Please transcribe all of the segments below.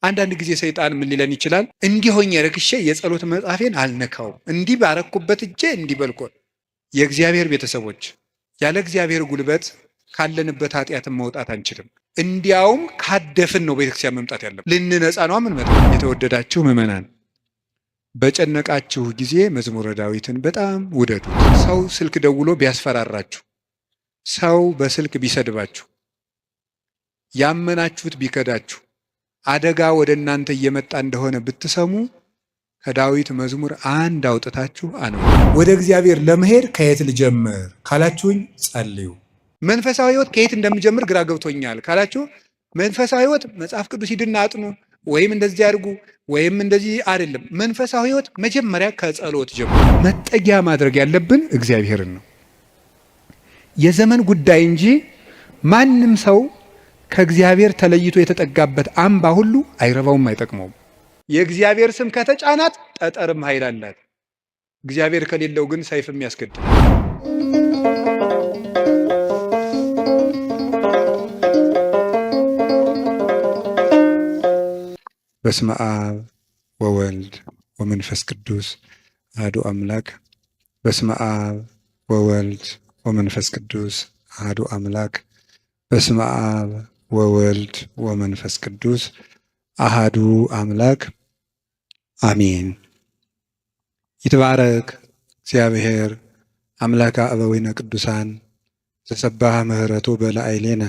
አንዳንድ ጊዜ ሰይጣን ምን ሊለን ይችላል? እንዲሆኝ ረክሼ የጸሎት መጽሐፌን አልነካውም፣ እንዲህ ባረኩበት እጄ እንዲህ በልቆ። የእግዚአብሔር ቤተሰቦች ያለ እግዚአብሔር ጉልበት ካለንበት ኃጢአትን መውጣት አንችልም። እንዲያውም ካደፍን ነው ቤተክርስቲያን መምጣት ያለብን። ልንነጻ ነው ምንመጣ። የተወደዳችሁ ምዕመናን በጨነቃችሁ ጊዜ መዝሙረ ዳዊትን በጣም ውደዱ። ሰው ስልክ ደውሎ ቢያስፈራራችሁ፣ ሰው በስልክ ቢሰድባችሁ፣ ያመናችሁት ቢከዳችሁ፣ አደጋ ወደ እናንተ እየመጣ እንደሆነ ብትሰሙ ከዳዊት መዝሙር አንድ አውጥታችሁ አነው። ወደ እግዚአብሔር ለመሄድ ከየት ልጀምር ካላችሁኝ ጸልዩ። መንፈሳዊ ሕይወት ከየት እንደምጀምር ግራ ገብቶኛል ካላችሁ መንፈሳዊ ሕይወት መጽሐፍ ቅዱስ ሂድና አጥኑ ወይም እንደዚህ አድርጉ ወይም እንደዚህ አይደለም። መንፈሳዊ ሕይወት መጀመሪያ ከጸሎት ጀምሮ መጠጊያ ማድረግ ያለብን እግዚአብሔርን ነው። የዘመን ጉዳይ እንጂ ማንም ሰው ከእግዚአብሔር ተለይቶ የተጠጋበት አምባ ሁሉ አይረባውም፣ አይጠቅመውም። የእግዚአብሔር ስም ከተጫናት ጠጠርም ኃይል አላት። እግዚአብሔር ከሌለው ግን ሰይፍም ያስገድል። በስመ አብ ወወልድ ወመንፈስ ቅዱስ አሐዱ አምላክ። በስመ አብ ወወልድ ወመንፈስ ቅዱስ አሐዱ አምላክ። በስመ አብ ወወልድ ወመንፈስ ቅዱስ አሐዱ አምላክ አሜን። ይትባረክ እግዚአብሔር አምላከ አበዊነ ቅዱሳን ዘሰባህ ምህረቱ በላዕሌነ።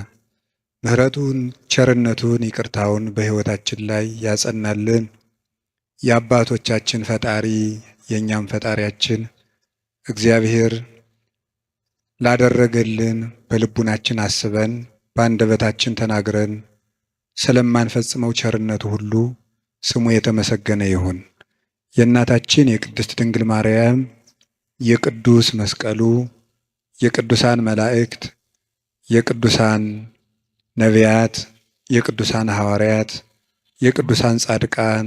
ምህረቱን ቸርነቱን ይቅርታውን በሕይወታችን ላይ ያጸናልን የአባቶቻችን ፈጣሪ የእኛም ፈጣሪያችን እግዚአብሔር ላደረገልን በልቡናችን አስበን በአንደበታችን ተናግረን ስለማንፈጽመው ቸርነቱ ሁሉ ስሙ የተመሰገነ ይሁን። የእናታችን የቅድስት ድንግል ማርያም የቅዱስ መስቀሉ የቅዱሳን መላእክት የቅዱሳን ነቢያት የቅዱሳን ሐዋርያት የቅዱሳን ጻድቃን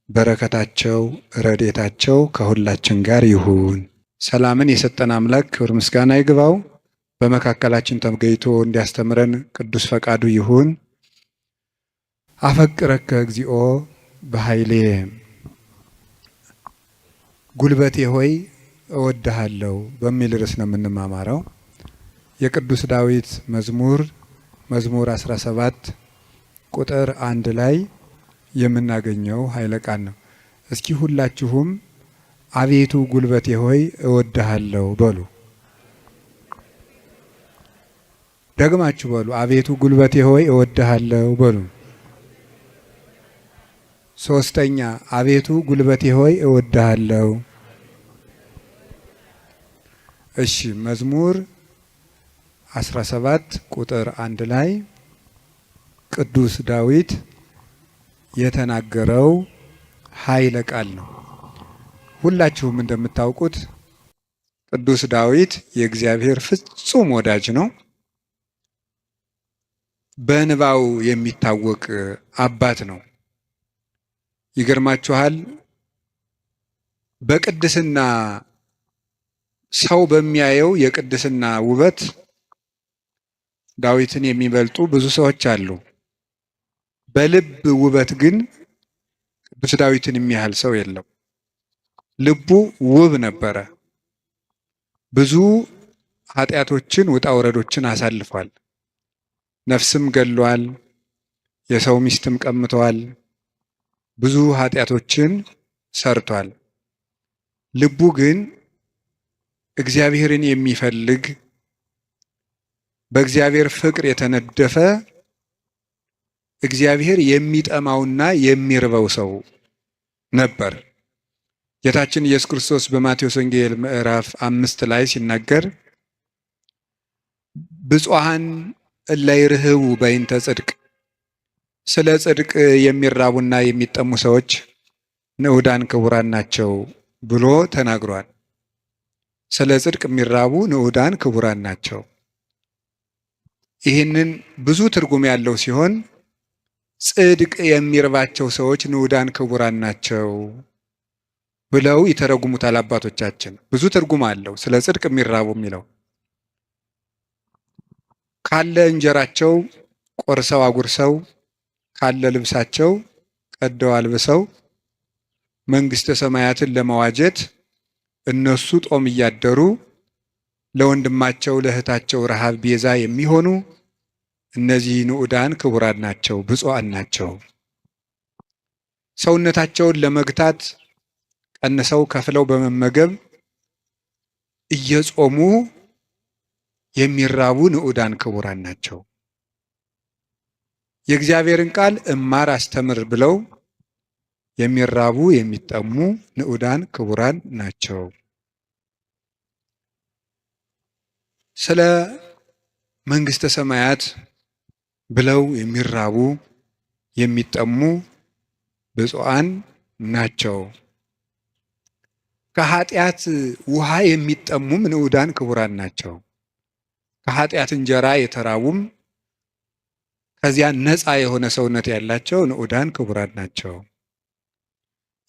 በረከታቸው ረድኤታቸው ከሁላችን ጋር ይሁን። ሰላምን የሰጠን አምላክ ክብር ምስጋና ይግባው። በመካከላችን ተገኝቶ እንዲያስተምረን ቅዱስ ፈቃዱ ይሁን። አፈቅረከ እግዚኦ በኃይሌ፣ ጉልበቴ ሆይ እወድሃለሁ በሚል ርዕስ ነው የምንማማረው። የቅዱስ ዳዊት መዝሙር 17 ቁጥር 1 ላይ የምናገኘው ኃይለ ቃል ነው። እስኪ ሁላችሁም አቤቱ ጉልበቴ ሆይ እወድሃለሁ በሉ። ደግማችሁ በሉ። አቤቱ ጉልበቴ ሆይ እወድሃለሁ በሉ። ሶስተኛ አቤቱ ጉልበቴ ሆይ እወድሃለሁ። እሺ፣ መዝሙር 17 ቁጥር 1 ላይ ቅዱስ ዳዊት የተናገረው ኃይለ ቃል ነው። ሁላችሁም እንደምታውቁት ቅዱስ ዳዊት የእግዚአብሔር ፍጹም ወዳጅ ነው። በንባው የሚታወቅ አባት ነው። ይገርማችኋል፣ በቅድስና ሰው በሚያየው የቅድስና ውበት ዳዊትን የሚበልጡ ብዙ ሰዎች አሉ። በልብ ውበት ግን ቅዱስ ዳዊትን የሚያህል ሰው የለም። ልቡ ውብ ነበረ። ብዙ ኃጢአቶችን ውጣ ውረዶችን አሳልፏል። ነፍስም ገሏል። የሰው ሚስትም ቀምተዋል። ብዙ ኃጢአቶችን ሰርቷል። ልቡ ግን እግዚአብሔርን የሚፈልግ በእግዚአብሔር ፍቅር የተነደፈ እግዚአብሔር የሚጠማውና የሚርበው ሰው ነበር። ጌታችን ኢየሱስ ክርስቶስ በማቴዎስ ወንጌል ምዕራፍ 5 ላይ ሲናገር ብፁዓን እለ ይርህቡ በእንተ ጽድቅ፣ ስለ ጽድቅ የሚራቡና የሚጠሙ ሰዎች ንዑዳን ክቡራን ናቸው ብሎ ተናግሯል። ስለ ጽድቅ የሚራቡ ንዑዳን ክቡራን ናቸው። ይህንን ብዙ ትርጉም ያለው ሲሆን ጽድቅ የሚርባቸው ሰዎች ንዑዳን ክቡራን ናቸው ብለው ይተረጉሙታል አባቶቻችን። ብዙ ትርጉም አለው ስለ ጽድቅ የሚራቡ የሚለው። ካለ እንጀራቸው ቆርሰው አጉርሰው ካለ ልብሳቸው ቀደው አልብሰው መንግሥተ ሰማያትን ለመዋጀት እነሱ ጦም እያደሩ ለወንድማቸው ለእህታቸው ረሃብ ቤዛ የሚሆኑ እነዚህ ንዑዳን ክቡራን ናቸው፣ ብፁዓን ናቸው። ሰውነታቸውን ለመግታት ቀንሰው ከፍለው በመመገብ እየጾሙ የሚራቡ ንዑዳን ክቡራን ናቸው። የእግዚአብሔርን ቃል እማር አስተምር ብለው የሚራቡ የሚጠሙ ንዑዳን ክቡራን ናቸው። ስለ መንግሥተ ሰማያት ብለው የሚራቡ የሚጠሙ ብፁዓን ናቸው። ከኃጢአት ውሃ የሚጠሙም ንዑዳን ክቡራን ናቸው። ከኃጢአት እንጀራ የተራቡም ከዚያ ነፃ የሆነ ሰውነት ያላቸው ንዑዳን ክቡራን ናቸው።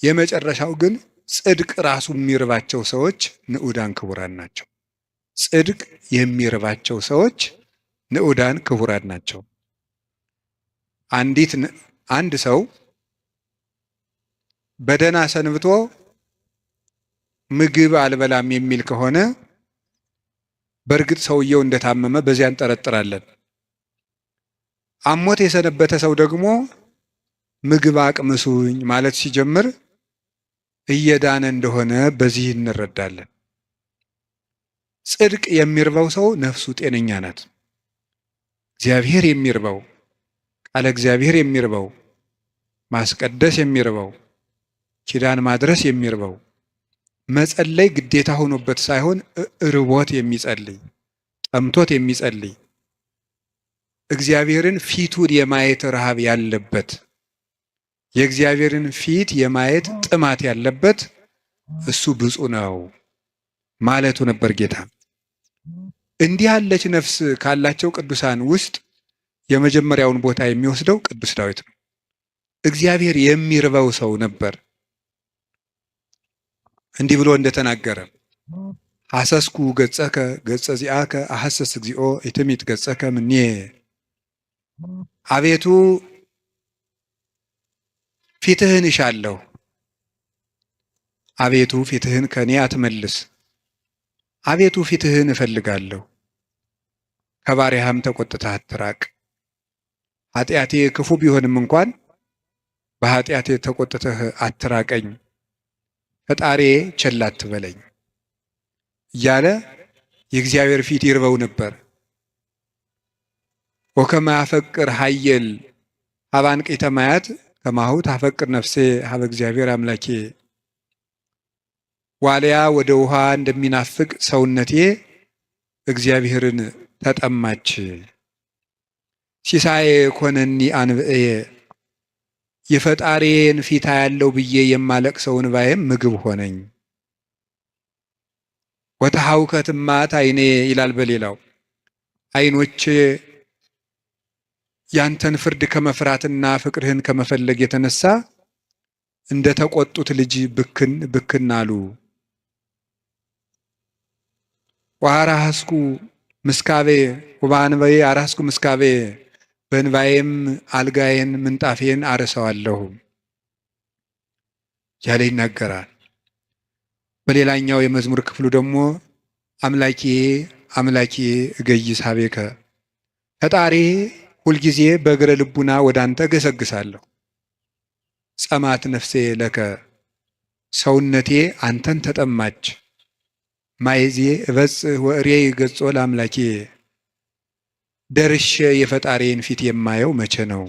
የመጨረሻው ግን ጽድቅ ራሱ የሚርባቸው ሰዎች ንዑዳን ክቡራን ናቸው። ጽድቅ የሚርባቸው ሰዎች ንዑዳን ክቡራን ናቸው። አንድ ሰው በደህና ሰንብቶ ምግብ አልበላም የሚል ከሆነ በእርግጥ ሰውየው እንደታመመ በዚያ እንጠረጥራለን። አሞት የሰነበተ ሰው ደግሞ ምግብ አቅምሱኝ ማለት ሲጀምር እየዳነ እንደሆነ በዚህ እንረዳለን። ጽድቅ የሚርበው ሰው ነፍሱ ጤነኛ ናት። እግዚአብሔር የሚርበው ቃለ እግዚአብሔር የሚርበው ማስቀደስ የሚርበው ኪዳን ማድረስ የሚርበው መጸለይ ግዴታ ሆኖበት ሳይሆን ርቦት የሚጸልይ ጠምቶት የሚጸልይ እግዚአብሔርን ፊቱን የማየት ረሃብ ያለበት የእግዚአብሔርን ፊት የማየት ጥማት ያለበት እሱ ብፁዕ ነው ማለቱ ነበር ጌታ። እንዲህ ያለች ነፍስ ካላቸው ቅዱሳን ውስጥ የመጀመሪያውን ቦታ የሚወስደው ቅዱስ ዳዊት ነው። እግዚአብሔር የሚርበው ሰው ነበር። እንዲህ ብሎ እንደተናገረ ሐሰስኩ ገጸከ ገጸ ዚአከ አሐሰስ እግዚኦ ኢትሚት ገጸከ ምኔ። አቤቱ ፊትህን እሻለሁ፣ አቤቱ ፊትህን ከኔ አትመልስ። አቤቱ ፊትህን እፈልጋለሁ፣ ከባሪያህም ተቆጥተህ አትራቅ። ኃጢአቴ ክፉ ቢሆንም እንኳን በኃጢአቴ ተቆጥተህ አትራቀኝ፣ ፈጣሪ ቸል አትበለኝ እያለ የእግዚአብሔር ፊት ይርበው ነበር። ወከመ ያፈቅር ኃየል ሀበ አንቅዕተ ማያት ከማሁ ታፈቅር ነፍሴ ሀበ እግዚአብሔር አምላኬ። ዋልያ ወደ ውሃ እንደሚናፍቅ ሰውነቴ እግዚአብሔርን ተጠማች። ሲሳዬ ኮነኒ አንብዕየ የፈጣሪን ፊት ያለው ብዬ የማለቅሰው እንባዬም ምግብ ሆነኝ። ወተሐውከት እማት ዓይኔ ይላል በሌላው ዓይኖቼ ያንተን ፍርድ ከመፍራትና ፍቅርህን ከመፈለግ የተነሳ እንደ ተቆጡት ልጅ ብክን ብክን አሉ። ወአራስኩ ምስካቤ ወበአንበዬ አራስኩ ምስካቤ በእንባዬም አልጋዬን ምንጣፌን አርሰዋለሁ ያለ ይናገራል። በሌላኛው የመዝሙር ክፍሉ ደግሞ አምላኬ አምላኬ እገይስ ሀቤከ ፈጣሪ ሁልጊዜ በእግረ ልቡና ወደ አንተ ገሰግሳለሁ። ጸማት ነፍሴ ለከ ሰውነቴ አንተን ተጠማች። ማይዜ እበጽሕ ወእሬይ ገጾ ለአምላኬ ደርሼ የፈጣሪን ፊት የማየው መቼ ነው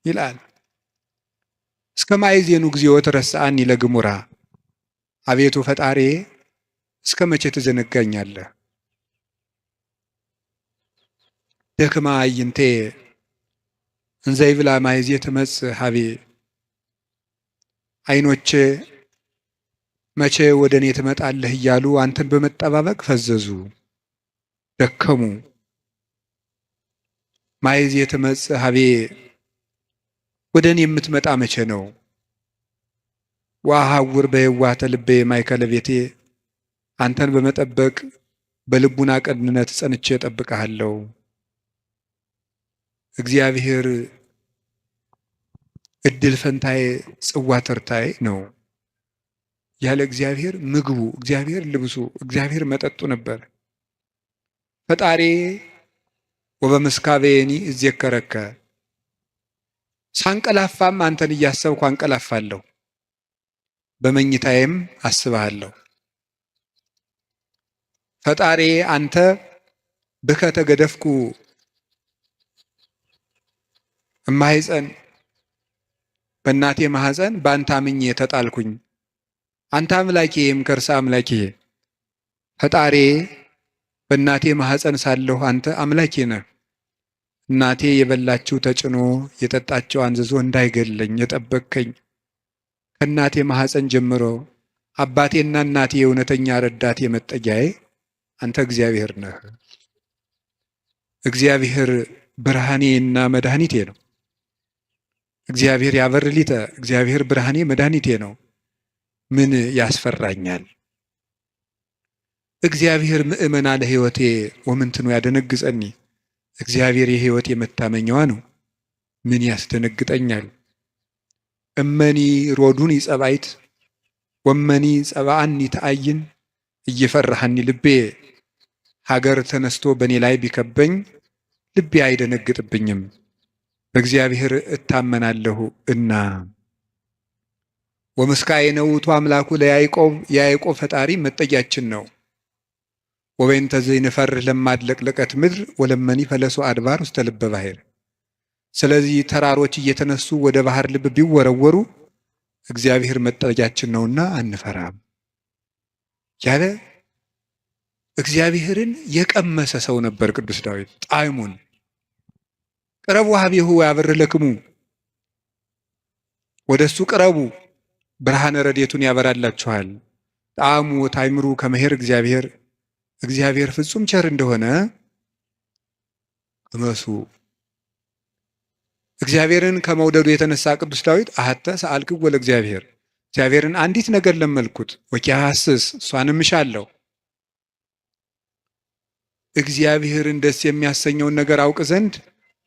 ይላል። እስከ ማይዜኑ እግዚኦ ትረሳኒ ለግሙራ አቤቱ ፈጣሪ እስከ መቼ ትዘነጋኛለህ? ደክማ አይንቴ እንዘ ይብላ ማይዜ ትመጽእ ሀቤ ዓይኖቼ መቼ ወደ እኔ ትመጣለህ እያሉ አንተን በመጠባበቅ ፈዘዙ ደከሙ። ማይዜ ትመጽእ ሀቤ ወደ እኔ የምትመጣ መቼ ነው? ወአሐውር በየዋህተ ልቤ ማእከለ ቤቴ አንተን በመጠበቅ በልቡና ቅንነት ጸንቼ እጠብቅሃለሁ። እግዚአብሔር እድል ፈንታዬ ጽዋ ተርታዬ ነው። ያለ እግዚአብሔር ምግቡ፣ እግዚአብሔር ልብሱ፣ እግዚአብሔር መጠጡ ነበር። ፈጣሪ ወበምስካቤኒ እዜከረከ፣ ሳንቀላፋም አንተን እያሰብኩ አንቀላፋለሁ፣ በመኝታዬም አስብሃለሁ። ፈጣሪ አንተ ብከ ተገደፍኩ እማሕፀን፣ በእናቴ ማህፀን በአንተ አምኜ ተጣልኩኝ። አንተ አምላኬ የምከርሰ አምላኬ። ፈጣሪ በእናቴ ማህፀን ሳለሁ አንተ አምላኬ ነህ። እናቴ የበላችው ተጭኖ የጠጣችው አንዝዞ እንዳይገለኝ የጠበቅከኝ ከእናቴ ማህፀን ጀምሮ አባቴና እናቴ የእውነተኛ ረዳቴ መጠጊያዬ አንተ እግዚአብሔር ነህ። እግዚአብሔር ብርሃኔና መድኃኒቴ ነው። እግዚአብሔር ያበርሊተ፣ እግዚአብሔር ብርሃኔ መድኃኒቴ ነው። ምን ያስፈራኛል? እግዚአብሔር ምእመና ለሕይወቴ ወምንትኑ ያደነግጸኒ። እግዚአብሔር የሕይወቴ መታመኛዋ ነው። ምን ያስደነግጠኛል? እመኒ ሮዱኒ ጸባይት ወመኒ ጸባአኒ ተአይን እየፈራሃኒ ልቤ። ሀገር ተነስቶ በእኔ ላይ ቢከበኝ ልቤ አይደነግጥብኝም፣ በእግዚአብሔር እታመናለሁ እና። ወምስካየ ውእቱ አምላኩ ለያዕቆብ፣ የያዕቆብ ፈጣሪ መጠጊያችን ነው። ወበይንተ ዘይንፈርህ ለማድለቅለቀት ምድር ወለመኒ ፈለሶ አድባር ውስተ ልበ ባሕር። ስለዚህ ተራሮች እየተነሱ ወደ ባህር ልብ ቢወረወሩ እግዚአብሔር መጠጊያችን ነውና አንፈራም ያለ እግዚአብሔርን የቀመሰ ሰው ነበር ቅዱስ ዳዊት። ጣዕሙን ቅረቡ ሀቤሁ ያበር ለክሙ፣ ወደ እሱ ቅረቡ ብርሃነ ረድኤቱን ያበራላችኋል። ጣዕሙ ታይምሩ ከመሄር እግዚአብሔር፣ እግዚአብሔር ፍጹም ቸር እንደሆነ ቅመሱ። እግዚአብሔርን ከመውደዱ የተነሳ ቅዱስ ዳዊት አሐተ ሰአልክዎ ለእግዚአብሔር፣ እግዚአብሔርን አንዲት ነገር ለመልኩት ወኪያሐስስ፣ እሷንም እሻለሁ። እግዚአብሔርን ደስ የሚያሰኘውን ነገር አውቅ ዘንድ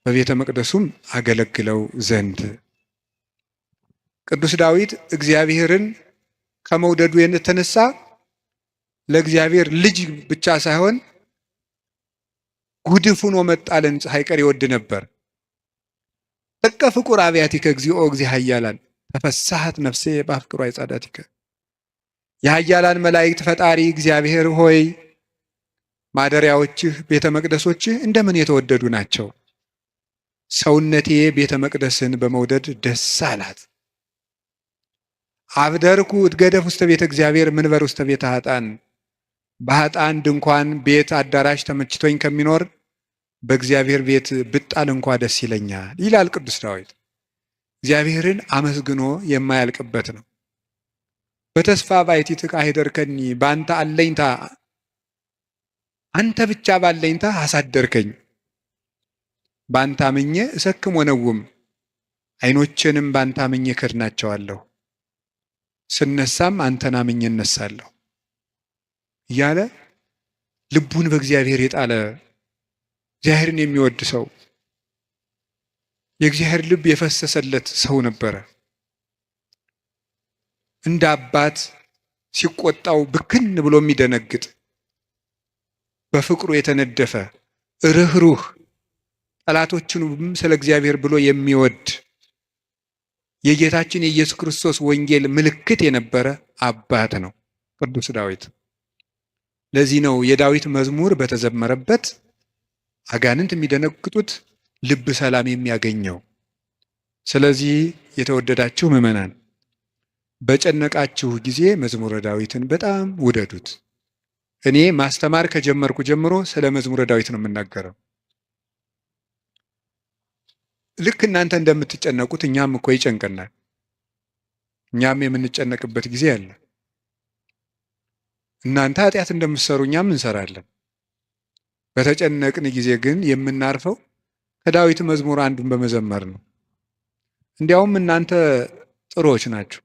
በቤተ መቅደሱም አገለግለው ዘንድ። ቅዱስ ዳዊት እግዚአብሔርን ከመውደዱ የተነሳ ለእግዚአብሔር ልጅ ብቻ ሳይሆን ጉድፍ ሆኖ መጣልን ሳይቀር ይወድ ነበር። ጥቀ ፍቁር አብያቲከ እግዚኦ እግዚእ ኃያላን ተፈሳሐት ነፍሴ በአፍቅሮ አይጻዳቲከ። የኃያላን መላእክት ፈጣሪ እግዚአብሔር ሆይ ማደሪያዎችህ ቤተ መቅደሶችህ እንደምን የተወደዱ ናቸው። ሰውነቴ ቤተ መቅደስን በመውደድ ደስ አላት። አብደርኩ እትገደፍ ውስተ ቤተ እግዚአብሔር ምንበር ውስተ ቤተ ኃጥአን። በኃጥአን ድንኳን ቤት አዳራሽ ተመችቶኝ ከሚኖር በእግዚአብሔር ቤት ብጣል እንኳ ደስ ይለኛል ይላል ቅዱስ ዳዊት። እግዚአብሔርን አመስግኖ የማያልቅበት ነው። በተስፋ ባሕቲትከ አኅደርከኒ፣ በአንተ አለኝታ አንተ ብቻ ባለኝታ አሳደርከኝ። በአንተ አምኜ እሰክም ወነውም፣ ዓይኖቼንም በአንተ አምኜ ከድናቸዋለሁ። ስነሳም አንተን አምኜ እነሳለሁ እያለ ልቡን በእግዚአብሔር የጣለ እግዚአብሔርን የሚወድ ሰው፣ የእግዚአብሔር ልብ የፈሰሰለት ሰው ነበረ። እንደ አባት ሲቆጣው ብክን ብሎ የሚደነግጥ፣ በፍቅሩ የተነደፈ ርኅሩህ፣ ጠላቶቹንም ስለ እግዚአብሔር ብሎ የሚወድ የጌታችን የኢየሱስ ክርስቶስ ወንጌል ምልክት የነበረ አባት ነው ቅዱስ ዳዊት። ለዚህ ነው የዳዊት መዝሙር በተዘመረበት አጋንንት የሚደነግጡት፣ ልብ ሰላም የሚያገኘው። ስለዚህ የተወደዳችሁ ምዕመናን በጨነቃችሁ ጊዜ መዝሙረ ዳዊትን በጣም ውደዱት። እኔ ማስተማር ከጀመርኩ ጀምሮ ስለ መዝሙረ ዳዊት ነው የምናገረው። ልክ እናንተ እንደምትጨነቁት እኛም እኮ ይጨንቀናል። እኛም የምንጨነቅበት ጊዜ አለ። እናንተ ኃጢአት እንደምትሰሩ እኛም እንሰራለን። በተጨነቅን ጊዜ ግን የምናርፈው ከዳዊት መዝሙር አንዱን በመዘመር ነው። እንዲያውም እናንተ ጥሩዎች ናችሁ፣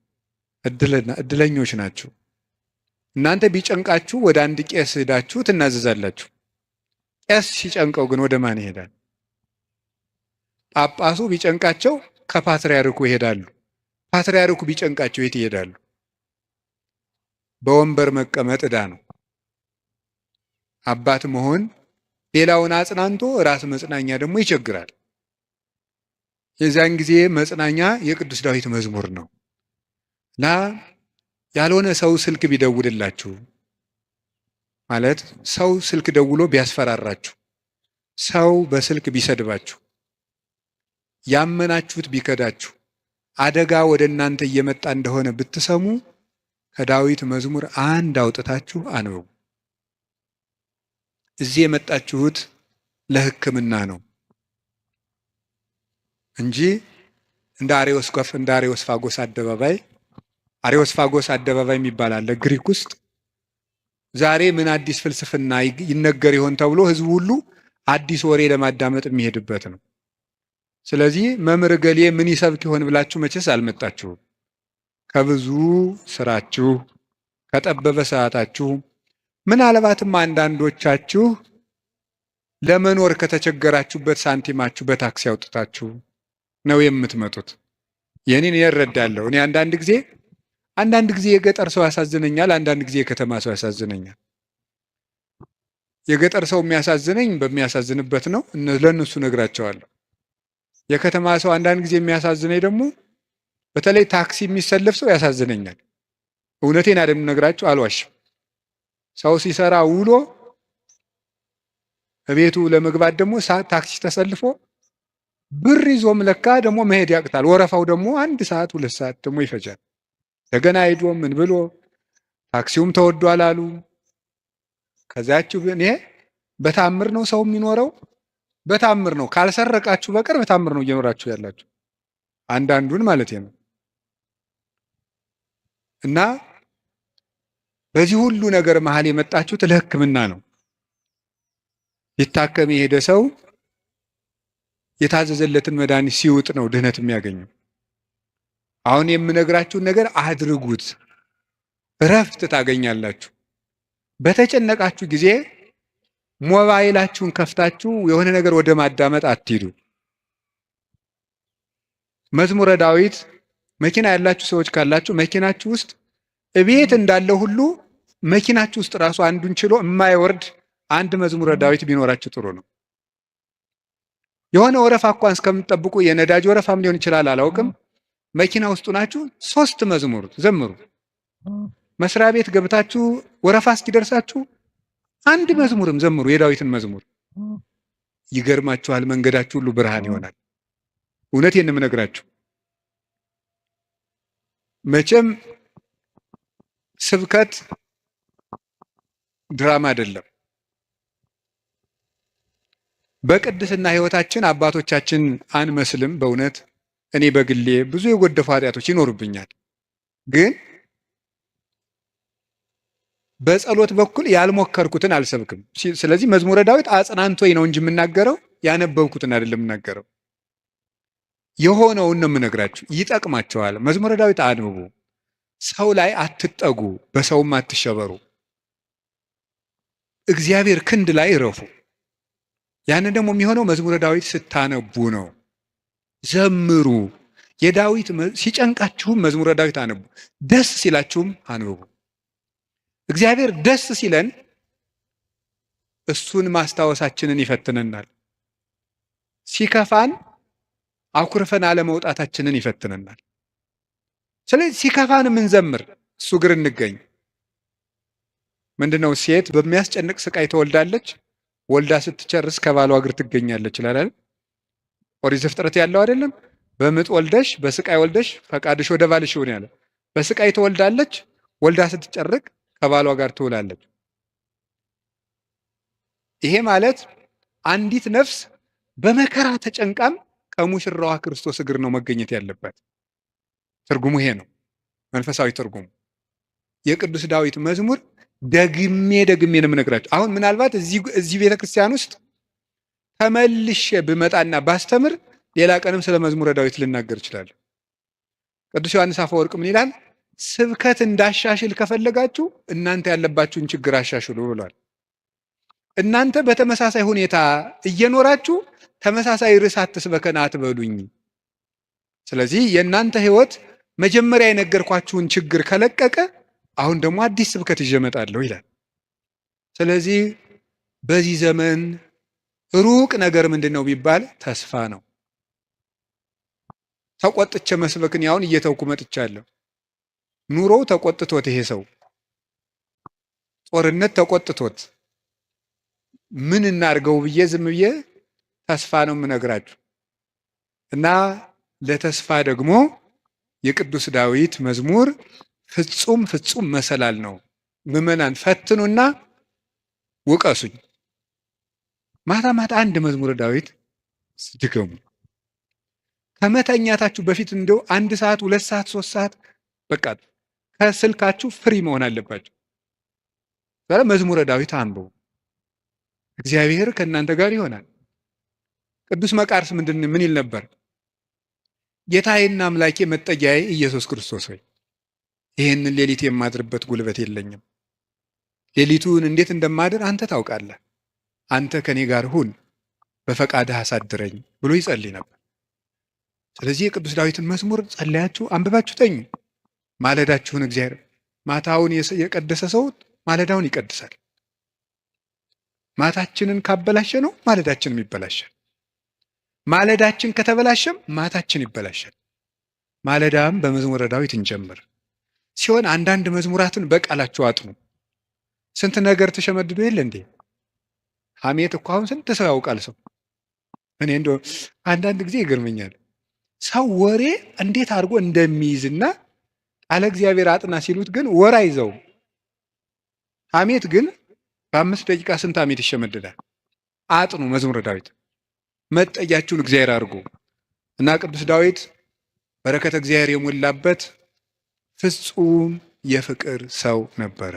እድለኞች ናችሁ። እናንተ ቢጨንቃችሁ ወደ አንድ ቄስ ሄዳችሁ ትናዘዛላችሁ። ቄስ ሲጨንቀው ግን ወደ ማን ይሄዳል? ጳጳሱ ቢጨንቃቸው ከፓትርያርኩ ይሄዳሉ። ፓትርያርኩ ቢጨንቃቸው የት ይሄዳሉ? በወንበር መቀመጥ ዕዳ ነው። አባት መሆን ሌላውን አጽናንቶ ራስ መጽናኛ ደግሞ ይቸግራል። የዚያን ጊዜ መጽናኛ የቅዱስ ዳዊት መዝሙር ነው እና ያልሆነ ሰው ስልክ ቢደውልላችሁ ማለት ሰው ስልክ ደውሎ ቢያስፈራራችሁ፣ ሰው በስልክ ቢሰድባችሁ፣ ያመናችሁት ቢከዳችሁ፣ አደጋ ወደ እናንተ እየመጣ እንደሆነ ብትሰሙ ከዳዊት መዝሙር አንድ አውጥታችሁ አንብቡ። እዚህ የመጣችሁት ለሕክምና ነው እንጂ እንደ አሬዎስፋጎስ አደባባይ የሚባል አለ ግሪክ ውስጥ። ዛሬ ምን አዲስ ፍልስፍና ይነገር ይሆን ተብሎ ህዝቡ ሁሉ አዲስ ወሬ ለማዳመጥ የሚሄድበት ነው። ስለዚህ መምህር ገሌ ምን ይሰብክ ይሆን ብላችሁ መቼስ አልመጣችሁም። ከብዙ ስራችሁ ከጠበበ ሰዓታችሁ ምናልባትም አንዳንዶቻችሁ ለመኖር ከተቸገራችሁበት ሳንቲማችሁ በታክሲ አውጥታችሁ ነው የምትመጡት። የኔን እረዳለሁ። እኔ አንዳንድ ጊዜ የገጠር ሰው ያሳዝነኛል፣ አንዳንድ ጊዜ የከተማ ሰው ያሳዝነኛል። የገጠር ሰው የሚያሳዝነኝ በሚያሳዝንበት ነው፣ ለእነሱ ነግራቸዋለሁ። የከተማ ሰው አንዳንድ ጊዜ የሚያሳዝነኝ ደግሞ በተለይ ታክሲ የሚሰለፍ ሰው ያሳዝነኛል። እውነቴን አይደል ነግራቸው፣ አልዋሽም። ሰው ሲሰራ ውሎ እቤቱ ለመግባት ደግሞ ታክሲ ተሰልፎ ብር ይዞም ለካ ደግሞ መሄድ ያቅታል። ወረፋው ደግሞ 1 ሰዓት 2 ሰዓት ደግሞ ይፈጃል። እንደገና ሄዶ ምን ብሎ ታክሲውም ተወዷል አሉ። ከዛችሁ ግን ይሄ በታምር ነው ሰው የሚኖረው፣ በታምር ነው። ካልሰረቃችሁ በቀር በታምር ነው እየኖራችሁ ያላችሁ፣ አንዳንዱን ማለት ነው። እና በዚህ ሁሉ ነገር መሀል የመጣችሁት ለሕክምና ነው። ሊታከም የሄደ ሰው የታዘዘለትን መድኃኒት ሲውጥ ነው ድህነት የሚያገኘው። አሁን የምነግራችሁን ነገር አድርጉት፣ እረፍት ታገኛላችሁ። በተጨነቃችሁ ጊዜ ሞባይላችሁን ከፍታችሁ የሆነ ነገር ወደ ማዳመጥ አትሂዱ። መዝሙረ ዳዊት መኪና ያላችሁ ሰዎች ካላችሁ መኪናችሁ ውስጥ እቤት እንዳለ ሁሉ መኪናችሁ ውስጥ ራሱ አንዱን ችሎ የማይወርድ አንድ መዝሙረ ዳዊት ቢኖራችሁ ጥሩ ነው። የሆነ ወረፋ እንኳን እስከምትጠብቁ የነዳጅ ወረፋም ሊሆን ይችላል አላውቅም። መኪና ውስጡ ናችሁ 3 መዝሙር ዘምሩ። መስሪያ ቤት ገብታችሁ ወረፋ እስኪደርሳችሁ 1 መዝሙርም ዘምሩ፣ የዳዊትን መዝሙር። ይገርማችኋል፣ መንገዳችሁ ሁሉ ብርሃን ይሆናል። እውነቴን ነው የምነግራችሁ። መቼም ስብከት ድራማ አይደለም። በቅድስና ሕይወታችን አባቶቻችን አንመስልም። በእውነት እኔ በግሌ ብዙ የጎደፉ ኃጢአቶች ይኖሩብኛል። ግን በጸሎት በኩል ያልሞከርኩትን አልሰብክም። ስለዚህ መዝሙረ ዳዊት አጽናንቶኝ ነው እንጂ የምናገረው ያነበብኩትን አይደለም የምናገረው። የሆነውን ነው የምነግራችሁ። ይጠቅማቸዋል። መዝሙረ ዳዊት አንብቡ። ሰው ላይ አትጠጉ፣ በሰውም አትሸበሩ። እግዚአብሔር ክንድ ላይ እረፉ። ያንን ደግሞ የሚሆነው መዝሙረ ዳዊት ስታነቡ ነው። ዘምሩ። የዳዊት ሲጨንቃችሁም መዝሙረ ዳዊት አንቡ፣ ደስ ሲላችሁም አንብቡ። እግዚአብሔር ደስ ሲለን እሱን ማስታወሳችንን ይፈትነናል። ሲከፋን አኩርፈን አለመውጣታችንን ይፈትነናል። ስለዚህ ሲከፋን የምንዘምር እሱ እግር እንገኝ። ምንድነው? ሴት በሚያስጨንቅ ስቃይ ትወልዳለች፣ ወልዳ ስትጨርስ ከባሏ እግር ትገኛለች ይላል። ኦሪት ዘፍጥረት ያለው አይደለም? በምጥ ወልደሽ በስቃይ ወልደሽ ፈቃድሽ ወደ ባልሽ ይሁን ያለ። በስቃይ ትወልዳለች፣ ወልዳ ስትጨርቅ ከባሏ ጋር ትውላለች። ይሄ ማለት አንዲት ነፍስ በመከራ ተጨንቃም ከሙሽራዋ ክርስቶስ እግር ነው መገኘት ያለባት። ትርጉሙ ይሄ ነው፣ መንፈሳዊ ትርጉሙ። የቅዱስ ዳዊት መዝሙር ደግሜ ነው የምነግራችሁ። አሁን ምናልባት እዚህ ቤተክርስቲያን ውስጥ ተመልሼ ብመጣና ባስተምር ሌላ ቀንም ስለ መዝሙረ ዳዊት ልናገር እችላለሁ። ቅዱስ ዮሐንስ አፈወርቅ ምን ይላል? ስብከት እንዳሻሽል ከፈለጋችሁ እናንተ ያለባችሁን ችግር አሻሽሉ ብሏል። እናንተ በተመሳሳይ ሁኔታ እየኖራችሁ ተመሳሳይ ርዕስ አትስበከን አትበሉኝ። ስለዚህ የእናንተ ሕይወት መጀመሪያ የነገርኳችሁን ችግር ከለቀቀ አሁን ደግሞ አዲስ ስብከት ይዤ እመጣለሁ ይላል። ስለዚህ በዚህ ዘመን ሩቅ ነገር ምንድን ነው ቢባል ተስፋ ነው። ተቆጥቼ መስበክን ያሁን እየተውኩ መጥቻለሁ። ኑሮ ተቆጥቶት ይሄ ሰው ጦርነት ተቆጥቶት ምን እናርገው ብዬ ዝም ብዬ ተስፋ ነው የምነግራችሁ። እና ለተስፋ ደግሞ የቅዱስ ዳዊት መዝሙር ፍጹም ፍጹም መሰላል ነው። ምዕመናን ፈትኑና ውቀሱኝ። ማታ ማታ አንድ መዝሙረ ዳዊት ድገሙ። ከመተኛታችሁ በፊት እንደው 1 ሰዓት 2 ሰዓት 3 ሰዓት በቃ ከስልካችሁ ፍሪ መሆን አለባችሁ። መዝሙረ ዳዊት አንብቡ። እግዚአብሔር ከእናንተ ጋር ይሆናል። ቅዱስ መቃርስ ምን ይል ነበር? ጌታዬና አምላኬ መጠጊያዬ ኢየሱስ ክርስቶስ ሆይ ይህንን ሌሊት የማድርበት ጉልበት የለኝም። ሌሊቱን እንዴት እንደማድር አንተ ታውቃለህ። አንተ ከኔ ጋር ሁን፣ በፈቃድህ አሳድረኝ ብሎ ይጸልይ ነበር። ስለዚህ የቅዱስ ዳዊትን መዝሙር ጸለያችሁ አንብባችሁ ተኙ። ማለዳችሁን እግዚአብሔር ማታውን የቀደሰ ሰው ማለዳውን ይቀድሳል። ማታችንን ካበላሸ ነው ማለዳችንም ይበላሻል። ማለዳችን ከተበላሸም ማታችን ይበላሻል። ማለዳም በመዝሙረ ዳዊት እንጀምር ሲሆን አንዳንድ መዝሙራትን በቃላቸው አጥኑ። ስንት ነገር ተሸመድዶ የለ እንዴ? ሐሜት እኮ አሁን ስንት ሰው ያውቃል ሰው። እኔ እንደው አንዳንድ ጊዜ ይገርመኛል ሰው ወሬ እንዴት አድርጎ እንደሚይዝና ቃለ እግዚአብሔር አጥና ሲሉት ግን ወር አይዘው። ሐሜት ግን በ5 ደቂቃ ስንት ሐሜት ይሸመድዳል። አጥኑ መዝሙረ ዳዊት መጠጊያችሁን እግዚአብሔር አድርጉ እና ቅዱስ ዳዊት በረከተ እግዚአብሔር የሞላበት ፍጹም የፍቅር ሰው ነበረ።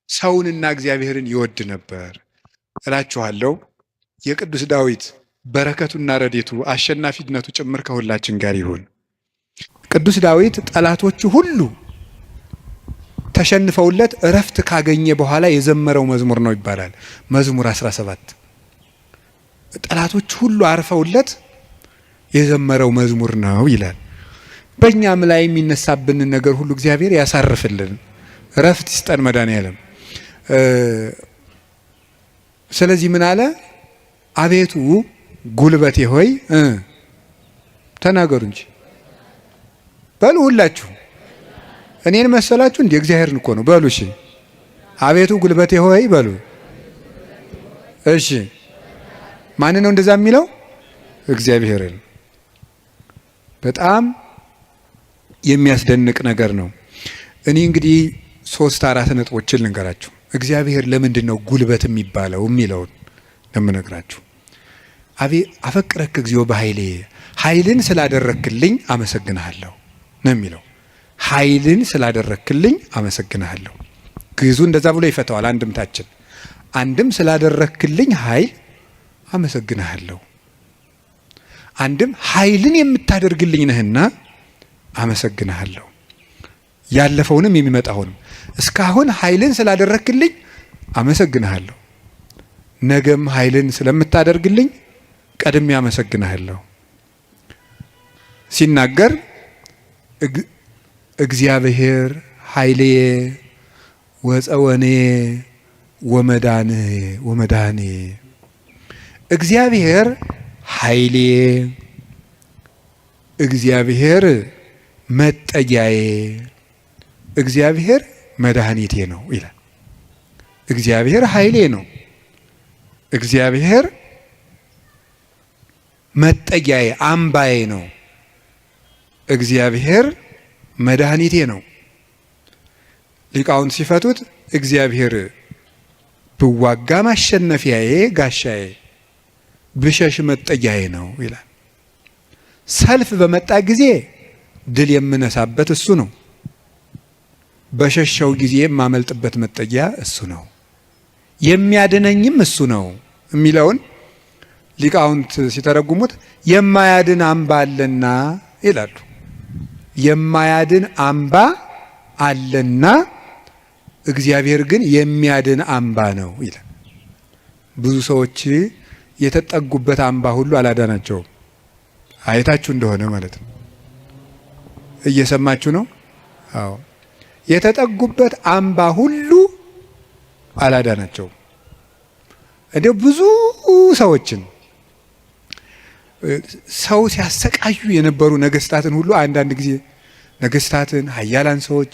ሰውንና እግዚአብሔርን ይወድ ነበር እላችኋለሁ። የቅዱስ ዳዊት በረከቱና ረዴቱ አሸናፊነቱ ጭምር ከሁላችን ጋር ይሁን። ቅዱስ ዳዊት ጠላቶቹ ሁሉ ተሸንፈውለት እረፍት ካገኘ በኋላ የዘመረው መዝሙር ነው ይባላል። መዝሙር 17 ጠላቶቹ ሁሉ አርፈውለት የዘመረው መዝሙር ነው ይላል። በእኛም ላይ የሚነሳብንን ነገር ሁሉ እግዚአብሔር ያሳርፍልን፣ እረፍት ይስጠን መድኃኔዓለም። ስለዚህ ምን አለ? አቤቱ ጉልበቴ ሆይ ተናገሩ እንጂ በሉ ሁላችሁ። እኔን መሰላችሁ እንዴ? እግዚአብሔርን እኮ ነው በሉ። እሺ አቤቱ ጉልበቴ ሆይ በሉ። እሺ ማን ነው እንደዛ የሚለው? እግዚአብሔርን። በጣም የሚያስደንቅ ነገር ነው። እኔ እንግዲህ 3-4 ነጥቦችን ልንገራችሁ። እግዚአብሔር ለምንድን ነው ጉልበት የሚባለው የሚለውን ለምነግራችሁ። አፈቅረክ እግዚኦ በኃይሌ ኃይልን ስላደረክልኝ አመሰግንሃለሁ ነው የሚለው። ኃይልን ስላደረክልኝ አመሰግንሃለሁ። ግዕዙ እንደዛ ብሎ ይፈታዋል። አንድምታችን አንድም ስላደረክልኝ ኃይል አመሰግንሃለሁ፣ አንድም ኃይልን የምታደርግልኝ ነህና አመሰግንሃለሁ። ያለፈውንም የሚመጣውንም እስካሁን ኃይልን ስላደረክልኝ አመሰግንሃለሁ፣ ነገም ኃይልን ስለምታደርግልኝ ቀድሜ አመሰግንሃለሁ። ሲናገር እግዚአብሔር ኃይልየ ወፀወኔ ወመዳኔ እግዚአብሔር ኃይልየ፣ እግዚአብሔር መጠጊያዬ፣ እግዚአብሔር መድኃኒቴ ነው ይላል። እግዚአብሔር ኃይሌ ነው፣ እግዚአብሔር መጠጊያዬ አምባዬ ነው፣ እግዚአብሔር መድኃኒቴ ነው። ሊቃውንት ሲፈቱት እግዚአብሔር ብዋጋ ማሸነፊያዬ ጋሻዬ፣ ብሸሽ መጠጊያዬ ነው ይላል። ሰልፍ በመጣ ጊዜ ድል የምነሳበት እሱ ነው። በሸሸው ጊዜ የማመልጥበት መጠጊያ እሱ ነው። የሚያድነኝም እሱ ነው የሚለውን ሊቃውንት ሲተረጉሙት የማያድን አምባ አለና ይላሉ። የማያድን አምባ አለና እግዚአብሔር ግን የሚያድን አምባ ነው ይላል። ብዙ ሰዎች የተጠጉበት አምባ ሁሉ አላዳናቸውም። አይታችሁ እንደሆነ ማለት ነው። እየሰማችሁ ነው? አዎ። የተጠጉበት አምባ ሁሉ አላዳናቸውም። እንዲያው ብዙ ሰዎችን ሰው ሲያሰቃዩ የነበሩ ነገስታትን ሁሉ አንዳንድ ጊዜ ነገስታትን፣ ኃያላን ሰዎች፣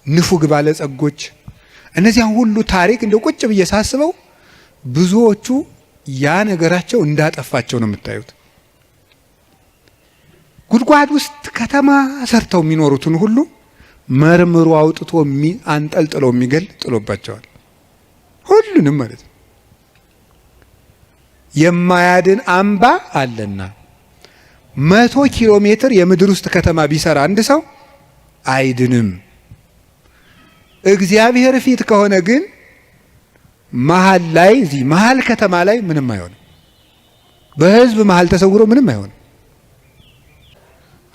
ንፉግ ባለጸጎች እነዚያን ሁሉ ታሪክ እንደው ቁጭ ብዬ ሳስበው ብዙዎቹ ያ ነገራቸው እንዳጠፋቸው ነው የምታዩት። ጉድጓድ ውስጥ ከተማ ሰርተው የሚኖሩትን ሁሉ መርምሮ አውጥቶ አንጠልጥሎ የሚገል ጥሎባቸዋል። ሁሉንም ማለት ነው። የማያድን አምባ አለና 100 ኪሎ ሜትር የምድር ውስጥ ከተማ ቢሰራ አንድ ሰው አይድንም። እግዚአብሔር ፊት ከሆነ ግን መሀል ላይ እዚህ መሀል ከተማ ላይ ምንም አይሆንም። በህዝብ መሀል ተሰውሮ ምንም አይሆንም።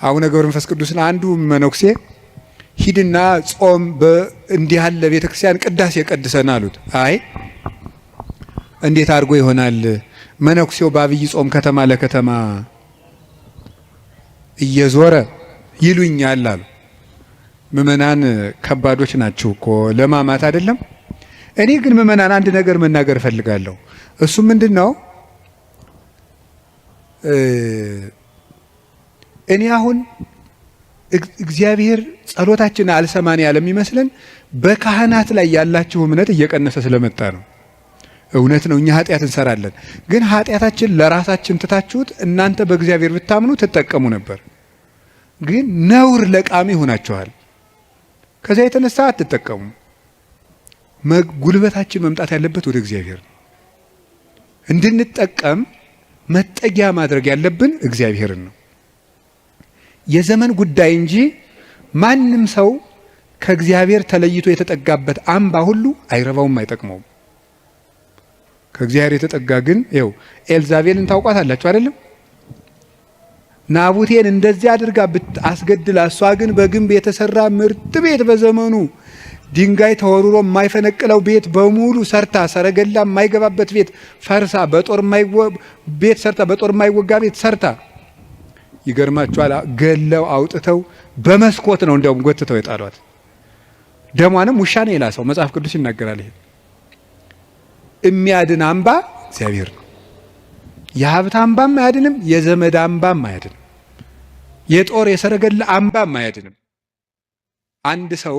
አቡነ ገብረ መንፈስ ቅዱስን አንዱ መነኩሴ ሂድና ጾም እንዲህ ያለ ቤተክርስቲያን ቅዳሴ ቀድሰን አሉት። አይ እንዴት አድርጎ ይሆናል? መነኩሴው በአብይ ጾም ከተማ ለከተማ እየዞረ ይሉኛል አሉ። ምእመናን ከባዶች ናቸው እኮ ለማማት አይደለም። እኔ ግን ምእመናን አንድ ነገር መናገር እፈልጋለሁ። እሱ ምንድን ነው? እኔ አሁን እግዚአብሔር ጸሎታችን አልሰማን ያለ የሚመስለን በካህናት ላይ ያላችሁ እምነት እየቀነሰ ስለመጣ ነው። እውነት ነው፣ እኛ ኃጢአት እንሰራለን። ግን ኃጢአታችን ለራሳችን ትታችሁት እናንተ በእግዚአብሔር ብታምኑ ትጠቀሙ ነበር። ግን ነውር ለቃሚ ሆናችኋል። ከዚያ የተነሳ አትጠቀሙ። ጉልበታችን መምጣት ያለበት ወደ እግዚአብሔር ነው። እንድንጠቀም መጠጊያ ማድረግ ያለብን እግዚአብሔርን ነው። የዘመን ጉዳይ እንጂ ማንም ሰው ከእግዚአብሔር ተለይቶ የተጠጋበት አምባ ሁሉ አይረባውም፣ አይጠቅመውም። ከእግዚአብሔር የተጠጋ ግን ይኸው ኤልዛቤልን ታውቋታላችሁ አይደለም? ናቡቴን እንደዚህ አድርጋ አስገድላ፣ እሷ ግን በግንብ የተሰራ ምርጥ ቤት በዘመኑ ድንጋይ ተወርሮ የማይፈነቅለው ቤት በሙሉ ሰርታ፣ ሰረገላ የማይገባበት ቤት ፈርሳ፣ ቤት ሰርታ፣ በጦር የማይወጋ ቤት ሰርታ፣ ይገርማችኋል፣ ገለው አውጥተው በመስኮት ነው እንደውም ጎትተው የጣሏት። ደሟንም ውሻ ነው የላሰው። መጽሐፍ ቅዱስ ይናገራል። ይሄ የሚያድን አምባ እግዚአብሔር ነው። የሀብት አምባም አያድንም፣ የዘመድ አምባም አያድንም፣ የጦር የሰረገላ አምባም አያድንም። አንድ ሰው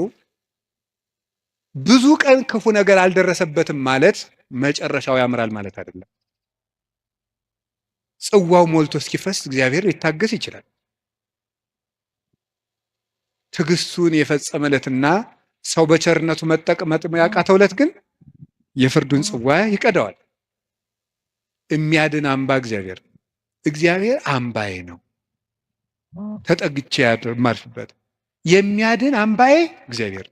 ብዙ ቀን ክፉ ነገር አልደረሰበትም ማለት መጨረሻው ያምራል ማለት አይደለም። ጽዋው ሞልቶ እስኪፈስ እግዚአብሔር ሊታገስ ይችላል። ትዕግስቱን የፈጸመለትና ሰው በቸርነቱ መጠቅመጥ ያቃተውለት ግን የፍርዱን ጽዋ ይቀዳዋል። የሚያድን አምባ እግዚአብሔር፣ እግዚአብሔር አምባዬ ነው ተጠግቼ የማርፍበት። የሚያድን አምባዬ እግዚአብሔር፣